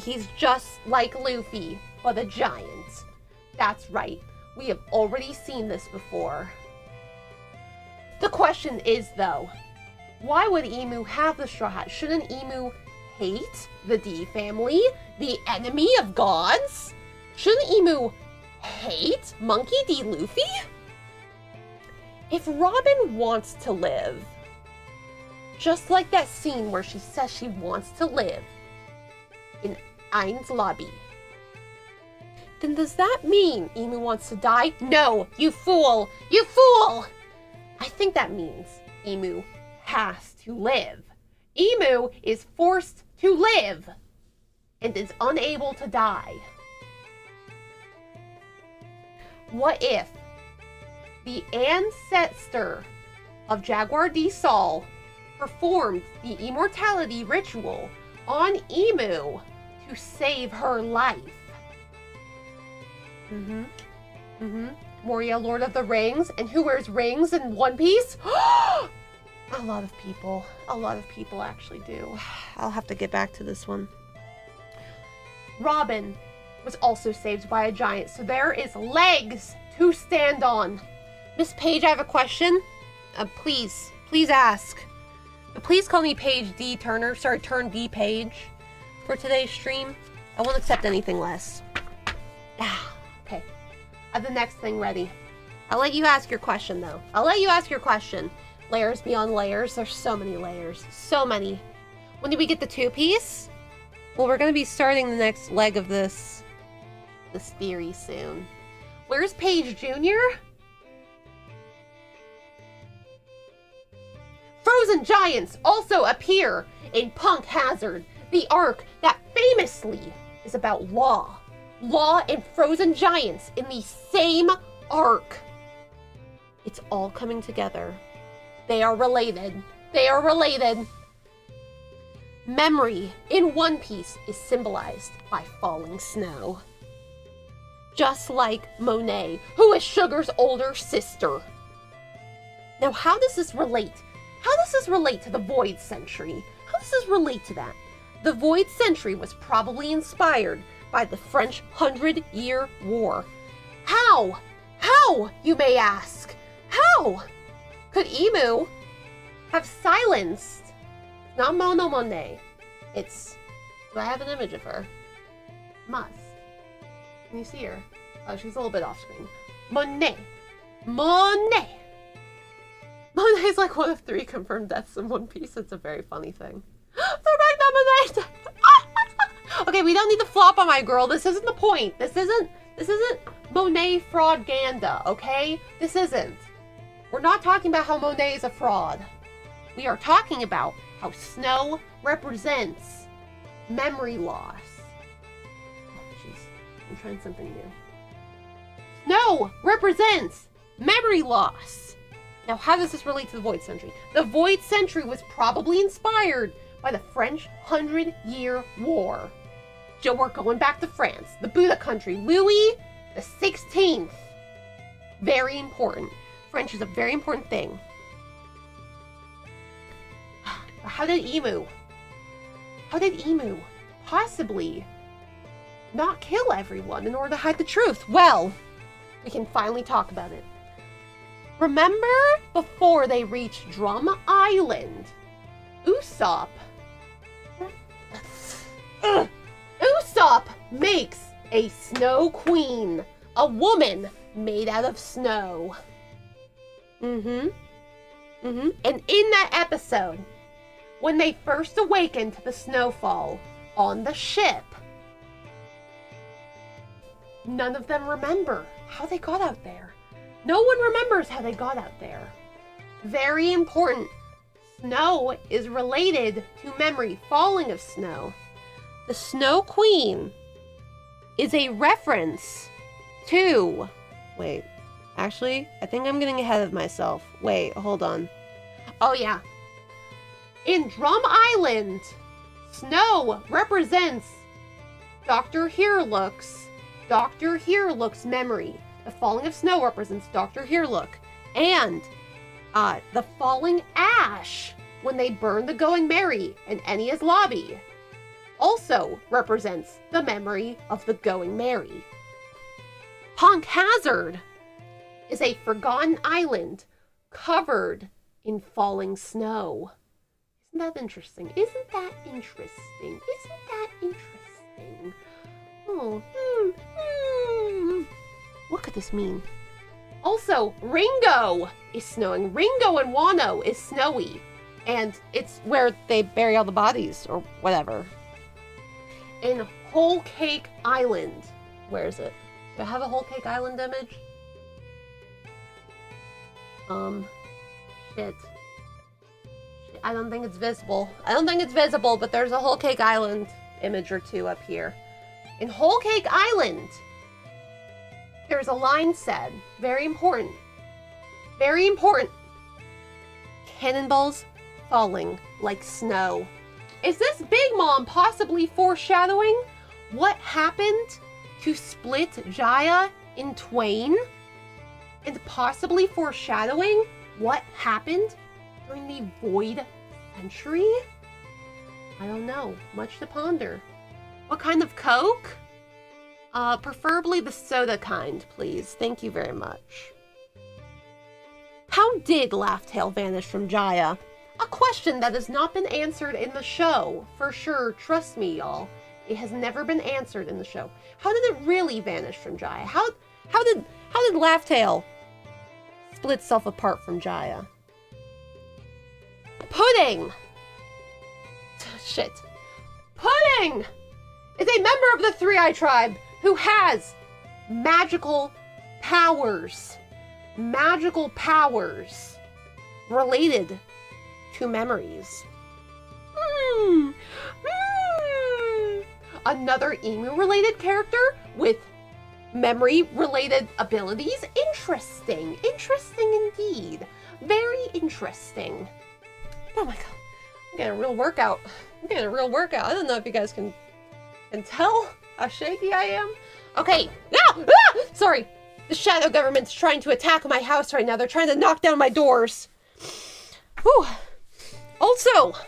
[SPEAKER 1] Luffy, but a giant. That's right. We have already seen this before. The question is, though, why would Emu have the straw hat? Shouldn't Emu hate the D family, the enemy of gods? Shouldn't Emu hate Monkey D. Luffy? If Robin wants to live, just like that scene where she says she wants to live in Ain's lobby, then does that mean Emu wants to die? No, you fool! You fool! I think that means Emu has to live. Emu is forced to live and is unable to die. What if the ancestor of Jaguar D. Sol performed the immortality ritual on Emu to save her life? Moria, Lord of the Rings. And who wears rings in One Piece? A lot of people actually do. I'll have to get back to this one. Robin was also saved by a giant, so there is legs to stand on. Miss Page, I have a question. Please ask. Please call me Paige D. Turner. Sorry, Turn D. Page for today's stream. I won't accept anything less. Okay. I have the next thing ready. I'll let you ask your question, though. Layers beyond layers. There's so many layers. So many. When do we get the two-piece? Well, we're going to be starting the next leg of this theory soon. Where's Paige Jr.? Frozen giants also appear in Punk Hazard, the arc that famously is about Law. Law and frozen giants in the same arc. It's all coming together. They are related. Memory in One Piece is symbolized by falling snow. Just like Monet, who is Sugar's older sister. Now, how does this relate? How does this relate to the Void Century? How does this relate to that? The Void Century was probably inspired by the French 100-Year War. How? How, you may ask? How could Emu have silenced, not Monet, it's, do I have an image of her? Must. Can you see her? Oh, she's a little bit off screen. Monet. Monet's like one of 3 confirmed deaths in One Piece. It's a very funny thing. Monet. Okay, we don't need to flop on my girl. This isn't the point. This isn't Monet fraudganda, okay? This isn't. We're not talking about how Monet is a fraud. We are talking about how snow represents memory loss. Oh, jeez. I'm trying something new. Snow represents memory loss. Now, how does this relate to the Void Century? The Void Century was probably inspired by the French 100-Year War. So we're going back to France, the Buddha country, Louis the 16th. Very important. French is a very important thing. How did Emu possibly not kill everyone in order to hide the truth? Well, we can finally talk about it. Remember before they reached Drum Island, Usopp makes a snow queen, a woman made out of snow. And in that episode, when they first awakened to the snowfall, on the ship. None of them remember how they got out there. No one remembers how they got out there. Very important. Snow is related to memory, falling of snow. The Snow Queen is a reference to... Wait, actually, I think I'm getting ahead of myself. Wait, hold on. Oh, yeah. In Drum Island, snow represents Dr. Herelook's memory. The falling of snow represents Dr. Herelook. And the falling ash when they burn the Going Merry in Ennia's lobby also represents the memory of the Going Merry. Honk Hazard is a forgotten island covered in falling snow. Isn't that interesting? Isn't that interesting? Isn't that interesting? Oh, What could this mean? Also, Ringo is snowing. Ringo and Wano is snowy. And it's where they bury all the bodies or whatever. In Whole Cake Island. Where is it? Do I have a Whole Cake Island image? Shit. I don't think it's visible. But there's a Whole Cake Island image or two up here. In Whole Cake Island, there's a line said. Very important. Very important. Cannonballs falling like snow. Is this Big Mom possibly foreshadowing what happened to split Jaya in twain? And possibly foreshadowing what happened during the Void Century? I don't know. Much to ponder. What kind of Coke? Preferably the soda kind, please. Thank you very much. How did Laugh-Tail vanish from Jaya? A question that has not been answered in the show. For sure, trust me, y'all. It has never been answered in the show. How did it really vanish from Jaya? How did Laugh-Tail split itself apart from Jaya? Pudding! Shit. Pudding is a member of the Three-Eye Tribe who has magical powers. Magical powers related to memories. Another emu-related character with memory-related abilities. Interesting. Interesting indeed. Very interesting. Oh my god. I'm getting a real workout. I don't know if you guys can tell how shaky I am. Okay. Sorry. The shadow government's trying to attack my house right now. They're trying to knock down my doors. Whew. Also,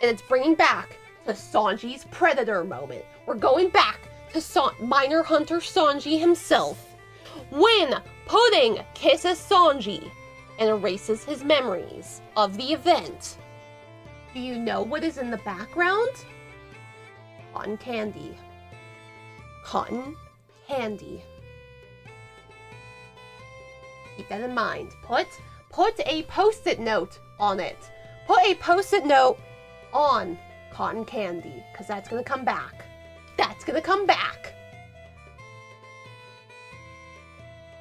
[SPEAKER 1] and it's bringing back to Sanji's Predator moment. We're going back to Minor Hunter Sanji himself. When Pudding kisses Sanji and erases his memories of the event, do you know what is in the background? Cotton candy. Cotton candy. Keep that in mind. Put a post-it note on it. Put a post-it note on cotton candy, because that's going to come back. That's going to come back.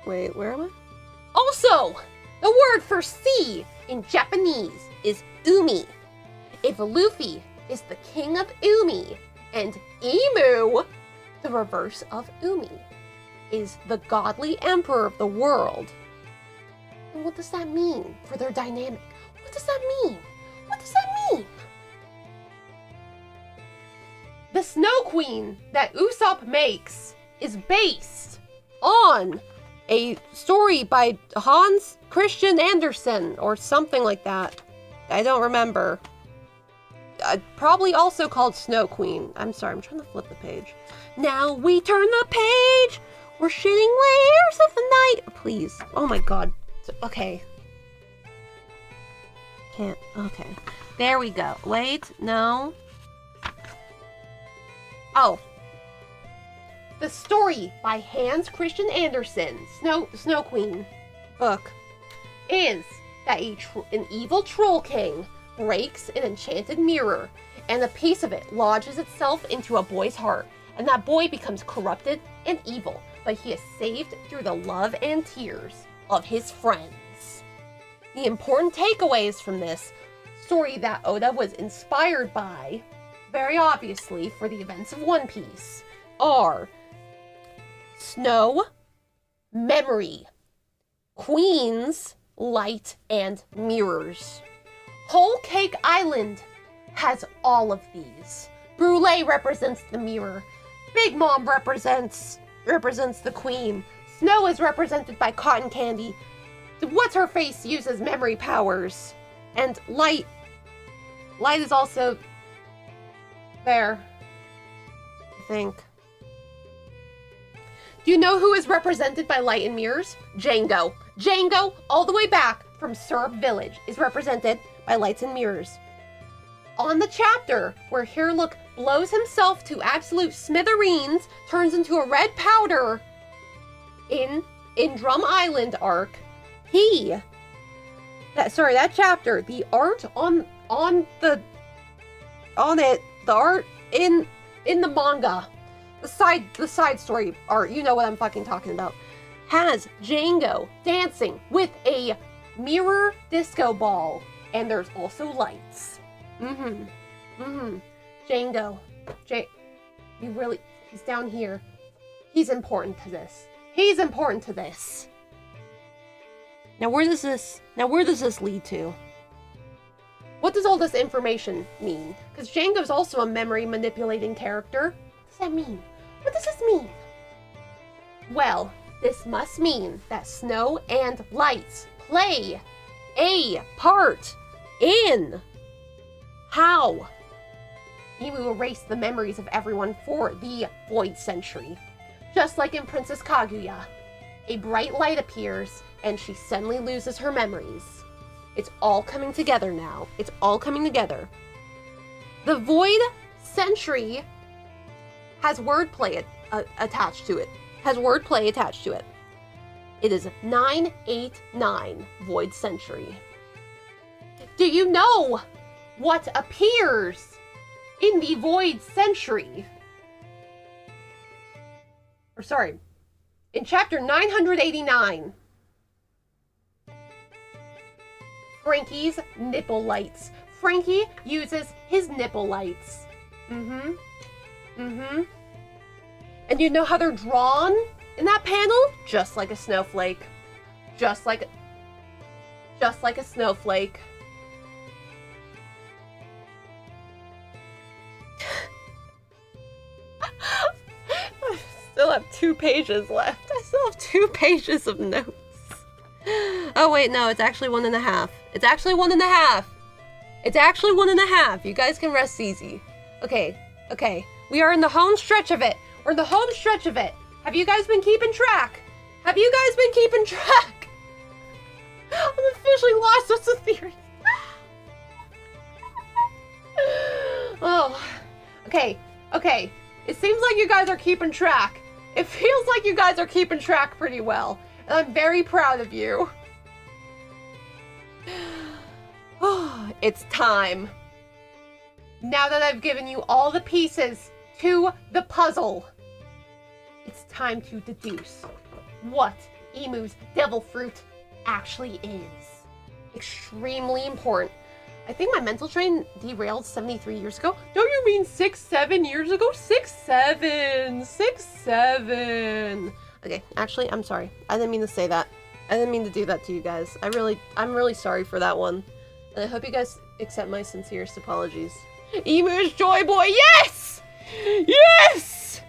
[SPEAKER 1] Wait, where am I? Also, the word for sea in Japanese is umi. If Luffy is the king of umi, and Emu, the reverse of umi, is the godly emperor of the world, then what does that mean for their dynamic? What does that mean? What does that mean? The Snow Queen that Usopp makes is based on a story by Hans Christian Andersen or something like that. I don't remember. Probably also called Snow Queen. I'm sorry, I'm trying to flip the page. Now we turn the page. We're shooting layers of the night. Please. Oh my god. Okay. Can't. Okay. There we go. Wait. No. Oh. The story by Hans Christian Andersen, Snow Queen book, is that an evil troll king breaks an enchanted mirror and a piece of it lodges itself into a boy's heart, and that boy becomes corrupted and evil, but he is saved through the love and tears of his friends. The important takeaways from this story that Oda was inspired by, very obviously, for the events of One Piece, are snow, memory, queens, light, and mirrors. Whole Cake Island has all of these. Brulee represents the mirror. Big Mom represents the queen. Snow is represented by cotton candy. What's her face uses memory powers. And light is also there, I think. Do you know who is represented by light and mirrors? Django. Django, all the way back from Syrup Village, is represented by lights and mirrors. On the chapter where Hiriluk blows himself to absolute smithereens, turns into a red powder in Drum Island arc, that chapter, the art the art in the manga, the side story art, you know what I'm fucking talking about, has Django dancing with a mirror disco ball, and there's also lights. Django, he's down here. He's important to this. Now where does this lead to? What does all this information mean? Because Django's also a memory manipulating character. What does that mean? What does this mean? Well, this must mean that snow and lights play a part in how Imu erased the memories of everyone for the Void Century. Just like in Princess Kaguya, a bright light appears and she suddenly loses her memories. It's all coming together now. It's all coming together. The Void Century has wordplay attached to it. It is 989 Void Century. Do you know what appears in the Void Century? Or sorry, in chapter 989. Frankie's nipple lights. Frankie uses his nipple lights. And you know how they're drawn in that panel? Just like a snowflake. Just like a snowflake. I still have 2 pages left. I still have 2 pages of notes. Oh wait, no, it's actually 1.5. It's actually 1.5. You guys can rest easy. Okay. We are in the home stretch of it. Have you guys been keeping track? I'm officially lost with the theory. Oh, okay. It seems like you guys are keeping track. It feels like you guys are keeping track pretty well. And I'm very proud of you. Oh, it's time. Now that I've given you all the pieces to the puzzle, it's time to deduce what Imu's devil fruit actually is. Extremely important. I think my mental train derailed 73 years ago. Don't you mean 7 years ago? 6, 7. Okay, actually, I'm sorry. I didn't mean to say that. I didn't mean to do that to you guys. I'm really sorry for that one. And I hope you guys accept my sincerest apologies. Emu's Joy Boy, yes! Yes!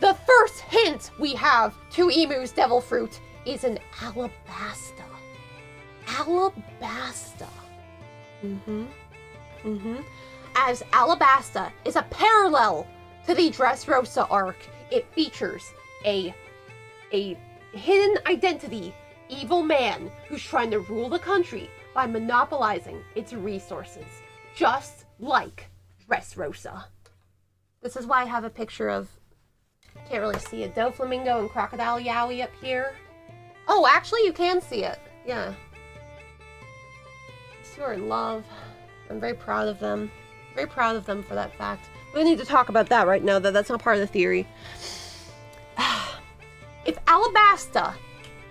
[SPEAKER 1] The first hint we have to Emu's devil fruit is an alabasta. As alabasta is a parallel to the Dressrosa arc, it features a hidden identity, evil man who's trying to rule the country by monopolizing its resources, just like Dressrosa. This is why I have a picture of, can't really see a Doflamingo and Crocodile Yowie up here. Oh, actually you can see it, yeah.
[SPEAKER 2] two are in love. I'm very proud of them. Very proud of them for that fact. We don't need to talk about that right now, though. That's not part of the theory. If Alabasta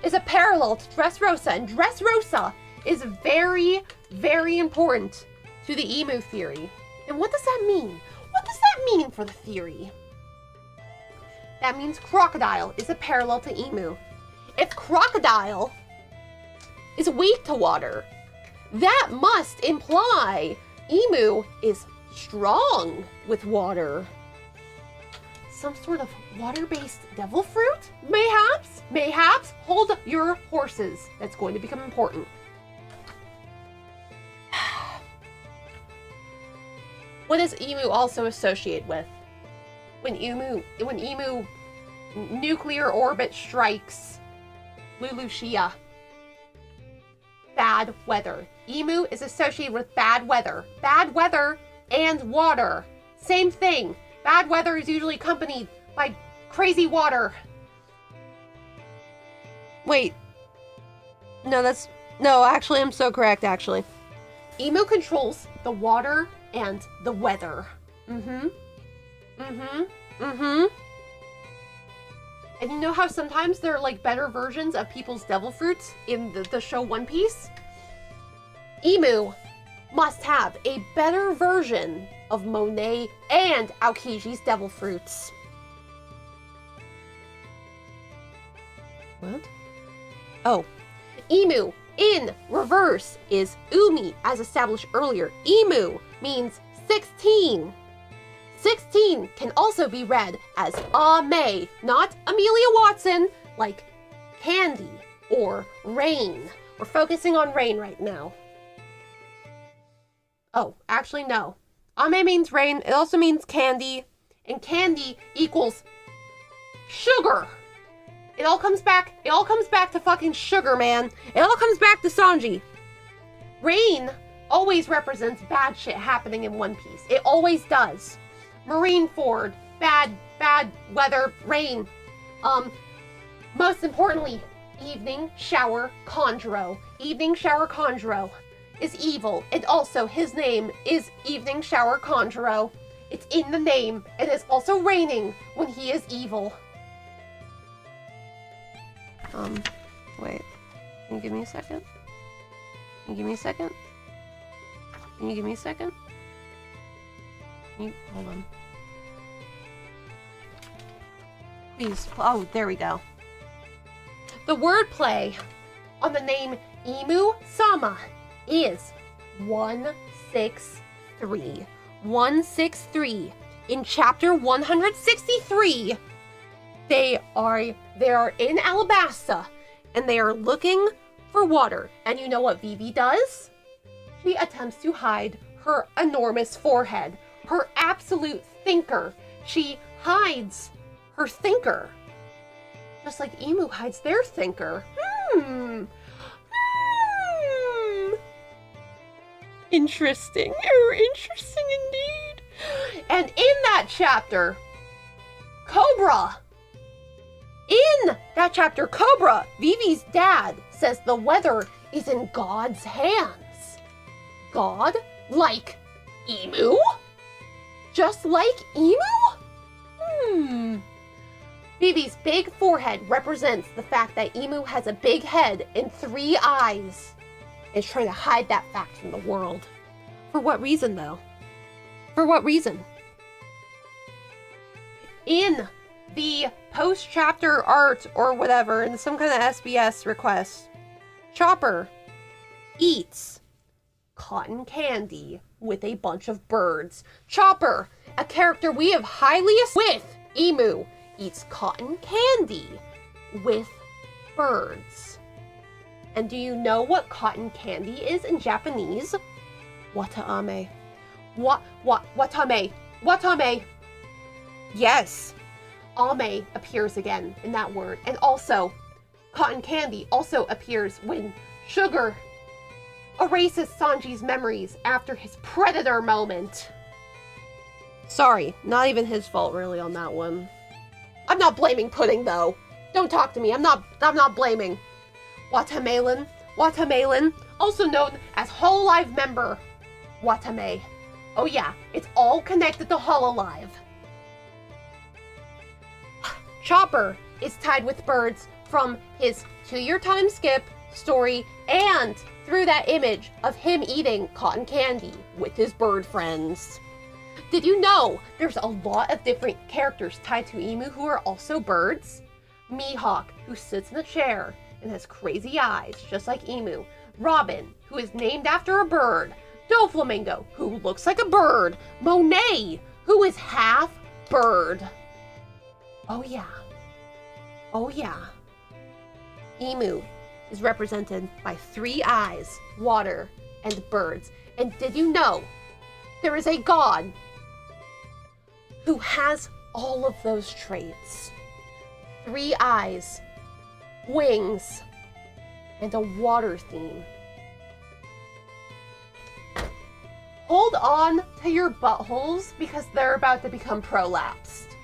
[SPEAKER 2] is a parallel to Dressrosa, and Dressrosa is very, very important to the emu theory, then what does that mean? What does that mean for the theory? That means crocodile is a parallel to emu. If crocodile is weak to water, that must imply emu is strong with water. Some sort of water-based devil fruit? Mayhaps? Mayhaps? Hold your horses. That's going to become important. What does emu also associate with? When emu nuclear orbit strikes Lulushia. Bad weather. Emu is associated with bad weather. Bad weather and water. Same thing. Bad weather is usually accompanied by crazy water. Wait. No, actually, I'm so correct, actually. Emu controls the water and the weather. And you know how sometimes there are like better versions of people's devil fruits in the show One Piece? Emu must have a better version of Monet and Aokiji's devil fruits. What? Oh. Emu in reverse is Umi, as established earlier. Emu means 16. 16 can also be read as Ame, not Amelia Watson, like candy or rain. We're focusing on rain right now. Oh, actually no. Ame means rain. It also means candy. And candy equals sugar. It all comes back to fucking sugar, man. It all comes back to Sanji. Rain always represents bad shit happening in One Piece. It always does. Marineford, bad weather, rain. Most importantly, evening shower Conjuro. Evening shower Conjuro is evil, and also his name is Evening Shower Conjuro. It's in the name. It is also raining when he is evil. Wait. Can you give me a second? Can you give me a second? Can you give me a second? Hold on. Please. Oh, there we go. The wordplay on the name Emu Sama is 163. 163. In chapter 163, they are in Alabasta, and they are looking for water. And you know what Vivi does? She attempts to hide her enormous forehead, her absolute thinker. She hides her thinker, just like Emu hides their thinker. Interesting. Oh, interesting indeed. And in that chapter, Cobra, Vivi's dad, says the weather is in God's hands. God? Like Emu? Just like Emu? Vivi's big forehead represents the fact that Emu has a big head and 3 eyes. Is trying to hide that fact from the world. For what reason, though? For what reason? In the post-chapter art or whatever, in some kind of SBS request, Chopper eats cotton candy with a bunch of birds. Chopper, a character we have highly with Emu, eats cotton candy with birds. And do you know what cotton candy is in Japanese? Wataame. Watame. Watame. Yes. Ame appears again in that word. And also, cotton candy also appears when Sugar erases Sanji's memories after his predator moment. Sorry, not even his fault really on that one. I'm not blaming Pudding though. Don't talk to me. I'm not blaming. Watamelon also known as Hololive member Watame. Oh yeah, it's all connected to Hololive. Chopper is tied with birds from his 2-year time skip story and through that image of him eating cotton candy with his bird friends. Did you know there's a lot of different characters tied to Emu who are also birds? Mihawk, who sits in a chair and has crazy eyes just like Emu. Robin, who is named after a bird. Doflamingo, who looks like a bird. Monet, who is half bird. Oh yeah. Oh yeah. Emu is represented by 3 eyes, water, and birds. And did you know there is a god who has all of those traits? 3 eyes, wings, and a water theme. Hold on to your buttholes because they're about to become prolapsed.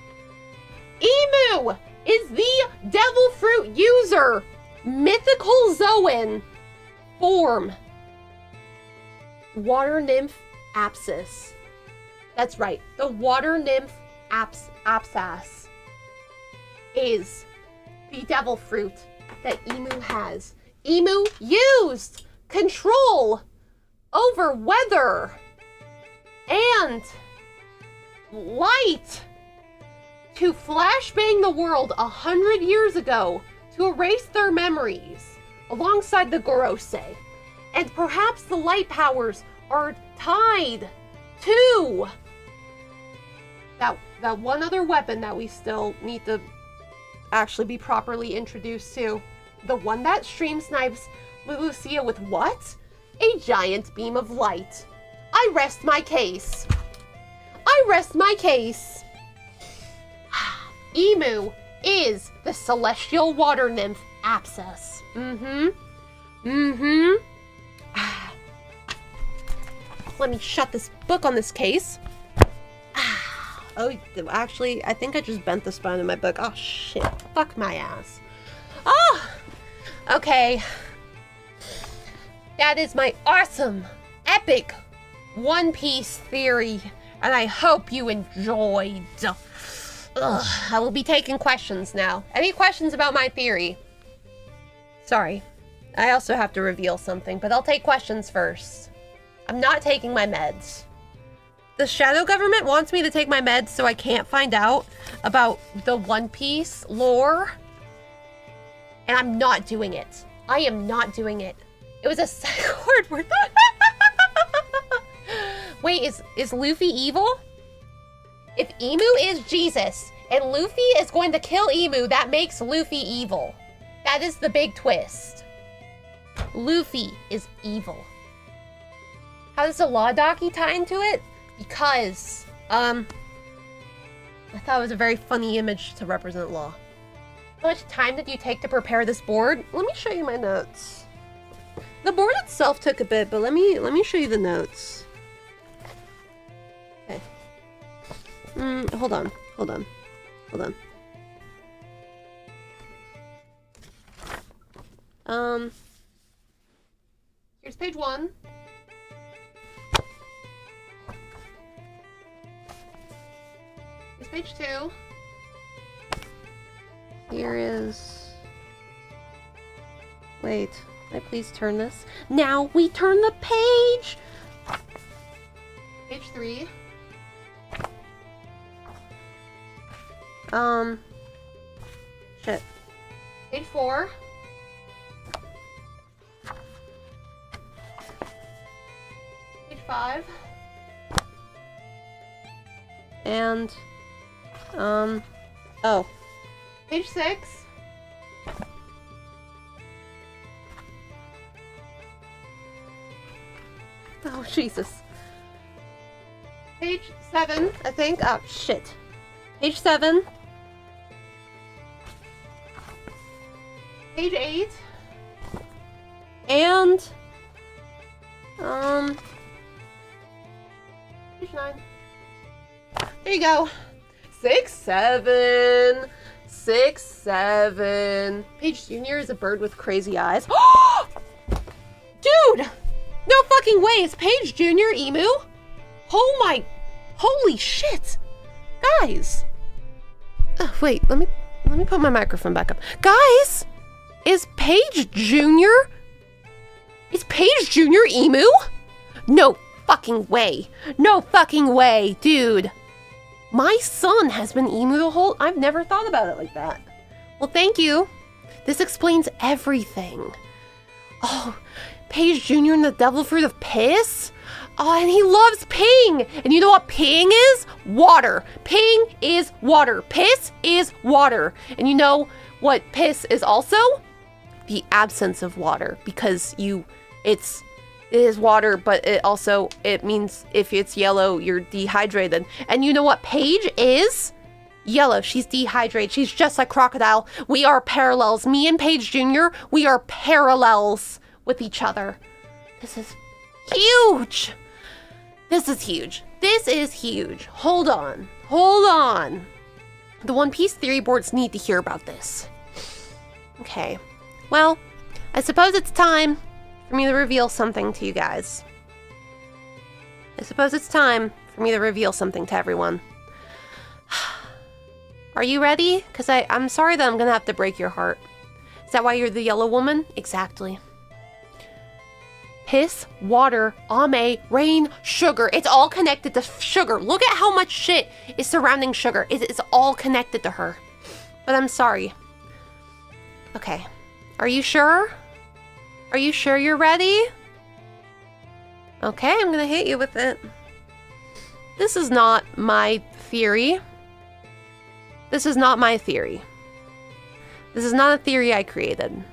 [SPEAKER 2] Emu is the devil fruit user. Mythical Zoan form. Water nymph Apsis. That's right. The water nymph Apsas is the devil fruit that Emu has. Emu used control over weather and light to flashbang the world 100 years ago to erase their memories alongside the Gorosei. And perhaps the light powers are tied to that one other weapon that we still need to actually be properly introduced to. The one that stream snipes Lucia with what? A giant beam of light. I rest my case. I rest my case. Emu is the celestial water nymph Apsis. Let me shut this book on this case. Oh, actually, I think I just bent the spine of my book. Oh, shit. Fuck my ass. Oh! Okay. That is my awesome, epic One Piece theory, and I hope you enjoyed. I will be taking questions now. Any questions about my theory? Sorry. I also have to reveal something, but I'll take questions first. I'm not taking my meds. The shadow government wants me to take my meds so I can't find out about the One Piece lore. And I'm not doing it. I am not doing it. It was a second word. Wait, is Luffy evil? If Emu is Jesus and Luffy is going to kill Emu, that makes Luffy evil. That is the big twist. Luffy is evil. How does the law docky tie into it? Because, I thought it was a very funny image to represent law. How much time did you take to prepare this board? Let me show you my notes. The board itself took a bit, but let me show you the notes. Okay. Hold on. Here's page 1. Here's page 2. Here is... Wait, can I please turn this? Now we turn the page! Page 3. Shit. Page 4. Page 5. And, oh. Page 6. Oh, Jesus. Page 7, I think. Oh, shit. Page 7. Page 8. And, page 9. There you go. 6, 7. 6, 7. Page Junior is a bird with crazy eyes. Dude!
[SPEAKER 1] fucking way is Paige Jr. emu? Oh my, holy shit. Guys. Oh, wait, let me put my microphone back up. Guys, is Paige Jr. emu? No fucking way. No fucking way, dude. My son has been emu the whole... I've never thought about it like that. Well, thank you. This explains everything. Oh, Paige Jr. and the devil fruit of piss? Oh, and he loves peeing. And you know what peeing is? Water. Peeing is water. Piss is water. And you know what piss is also? The absence of water. Because it is water, but it means if it's yellow, you're dehydrated. And you know what Paige is? Yellow. She's dehydrated. She's just like Crocodile. We are parallels. Me and Paige Jr., we are parallels with each other. This is huge. This is huge. This is huge. Hold on. Hold on. The One Piece theory boards need to hear about this. Okay. Well, I suppose it's time for me to reveal something to you guys. I suppose it's time for me to reveal something to everyone. Are you ready? Because I'm sorry that I'm going to have to break your heart. Is that why you're the yellow woman? Exactly. Piss, water, ame, rain, sugar. It's all connected to sugar. Look at how much shit is surrounding sugar. It's all connected to her. But I'm sorry. Okay. Are you sure? Are you sure you're ready? Okay, I'm going to hit you with it. This is not my theory. This is not my theory. This is not a theory I created.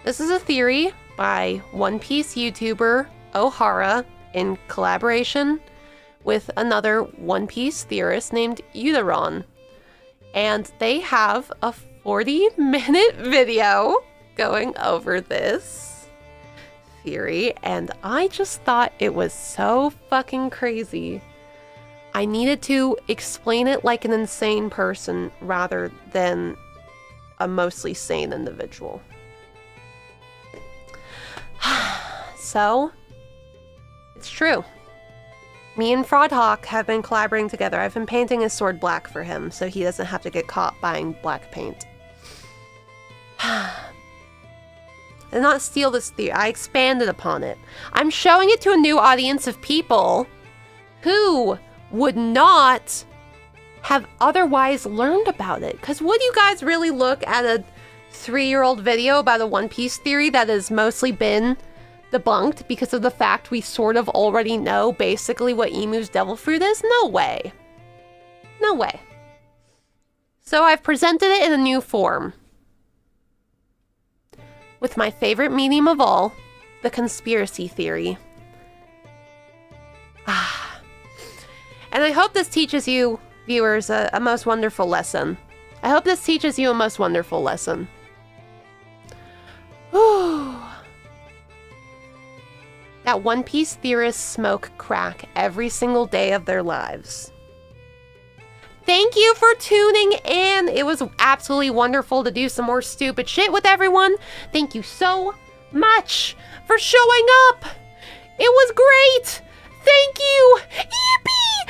[SPEAKER 1] This is a theory by One Piece YouTuber Ohara in collaboration with another One Piece theorist named AURARAIN. And they have a 40-minute video going over this theory, and I just thought it was so fucking crazy. I needed to explain it like an insane person rather than a mostly sane individual. So, it's true. Me and Fraudhawk have been collaborating together. I've been painting his sword black for him so he doesn't have to get caught buying black paint. I did not steal this theory. I expanded upon it. I'm showing it to a new audience of people who would not have otherwise learned about it. Because would you guys really look at a 3-year-old video about a One Piece theory that has mostly been debunked because of the fact we sort of already know basically what Emu's devil fruit is? No way. No way. So I've presented it in a new form. With my favorite medium of all, the conspiracy theory. And I hope this teaches you, viewers, a most wonderful lesson. I hope this teaches you a most wonderful lesson. Whew. That One Piece theorists smoke crack every single day of their lives. Thank you for tuning in. It was absolutely wonderful to do some more stupid shit with everyone. Thank you so much for showing up. It was great. Thank you. Yippee!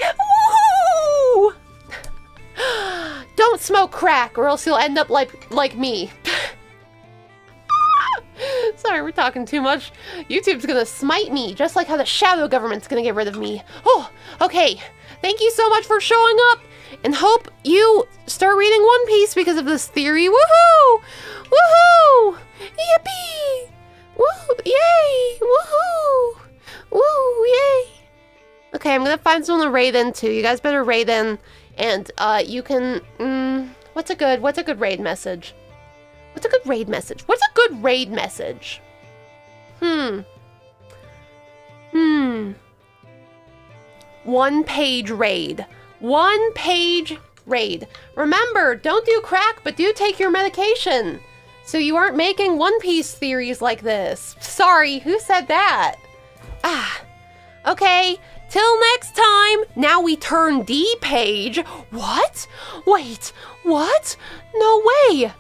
[SPEAKER 1] Yippee! Woo! Don't smoke crack or else you'll end up like me. Sorry, we're talking too much. YouTube's gonna smite me, just like how the shadow government's gonna get rid of me. Oh, okay. Thank you so much for showing up, and hope you start reading One Piece because of this theory. Woohoo! Woohoo! Yippee! Woo! Yay! Woohoo! Woo! Yay! Okay, I'm gonna find someone to raid into. You guys better raid in, and you can. What's a good raid message? What's a good raid message? What's a good raid message? One-page raid. One-page raid. Remember, don't do crack, but do take your medication. So you aren't making One Piece theories like this. Sorry, who said that? Okay, till next time. Now we turn D page. What? Wait, what? No way.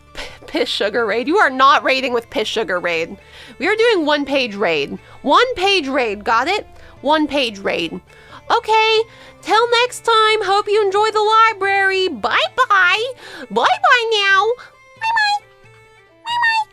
[SPEAKER 1] Piss Sugar Raid. You are not raiding with Piss Sugar Raid. We are doing one-page raid. One-page raid, got it? One-page raid. Okay, till next time, hope you enjoy the library. Bye-bye. Bye-bye now. Bye-bye. Bye-bye.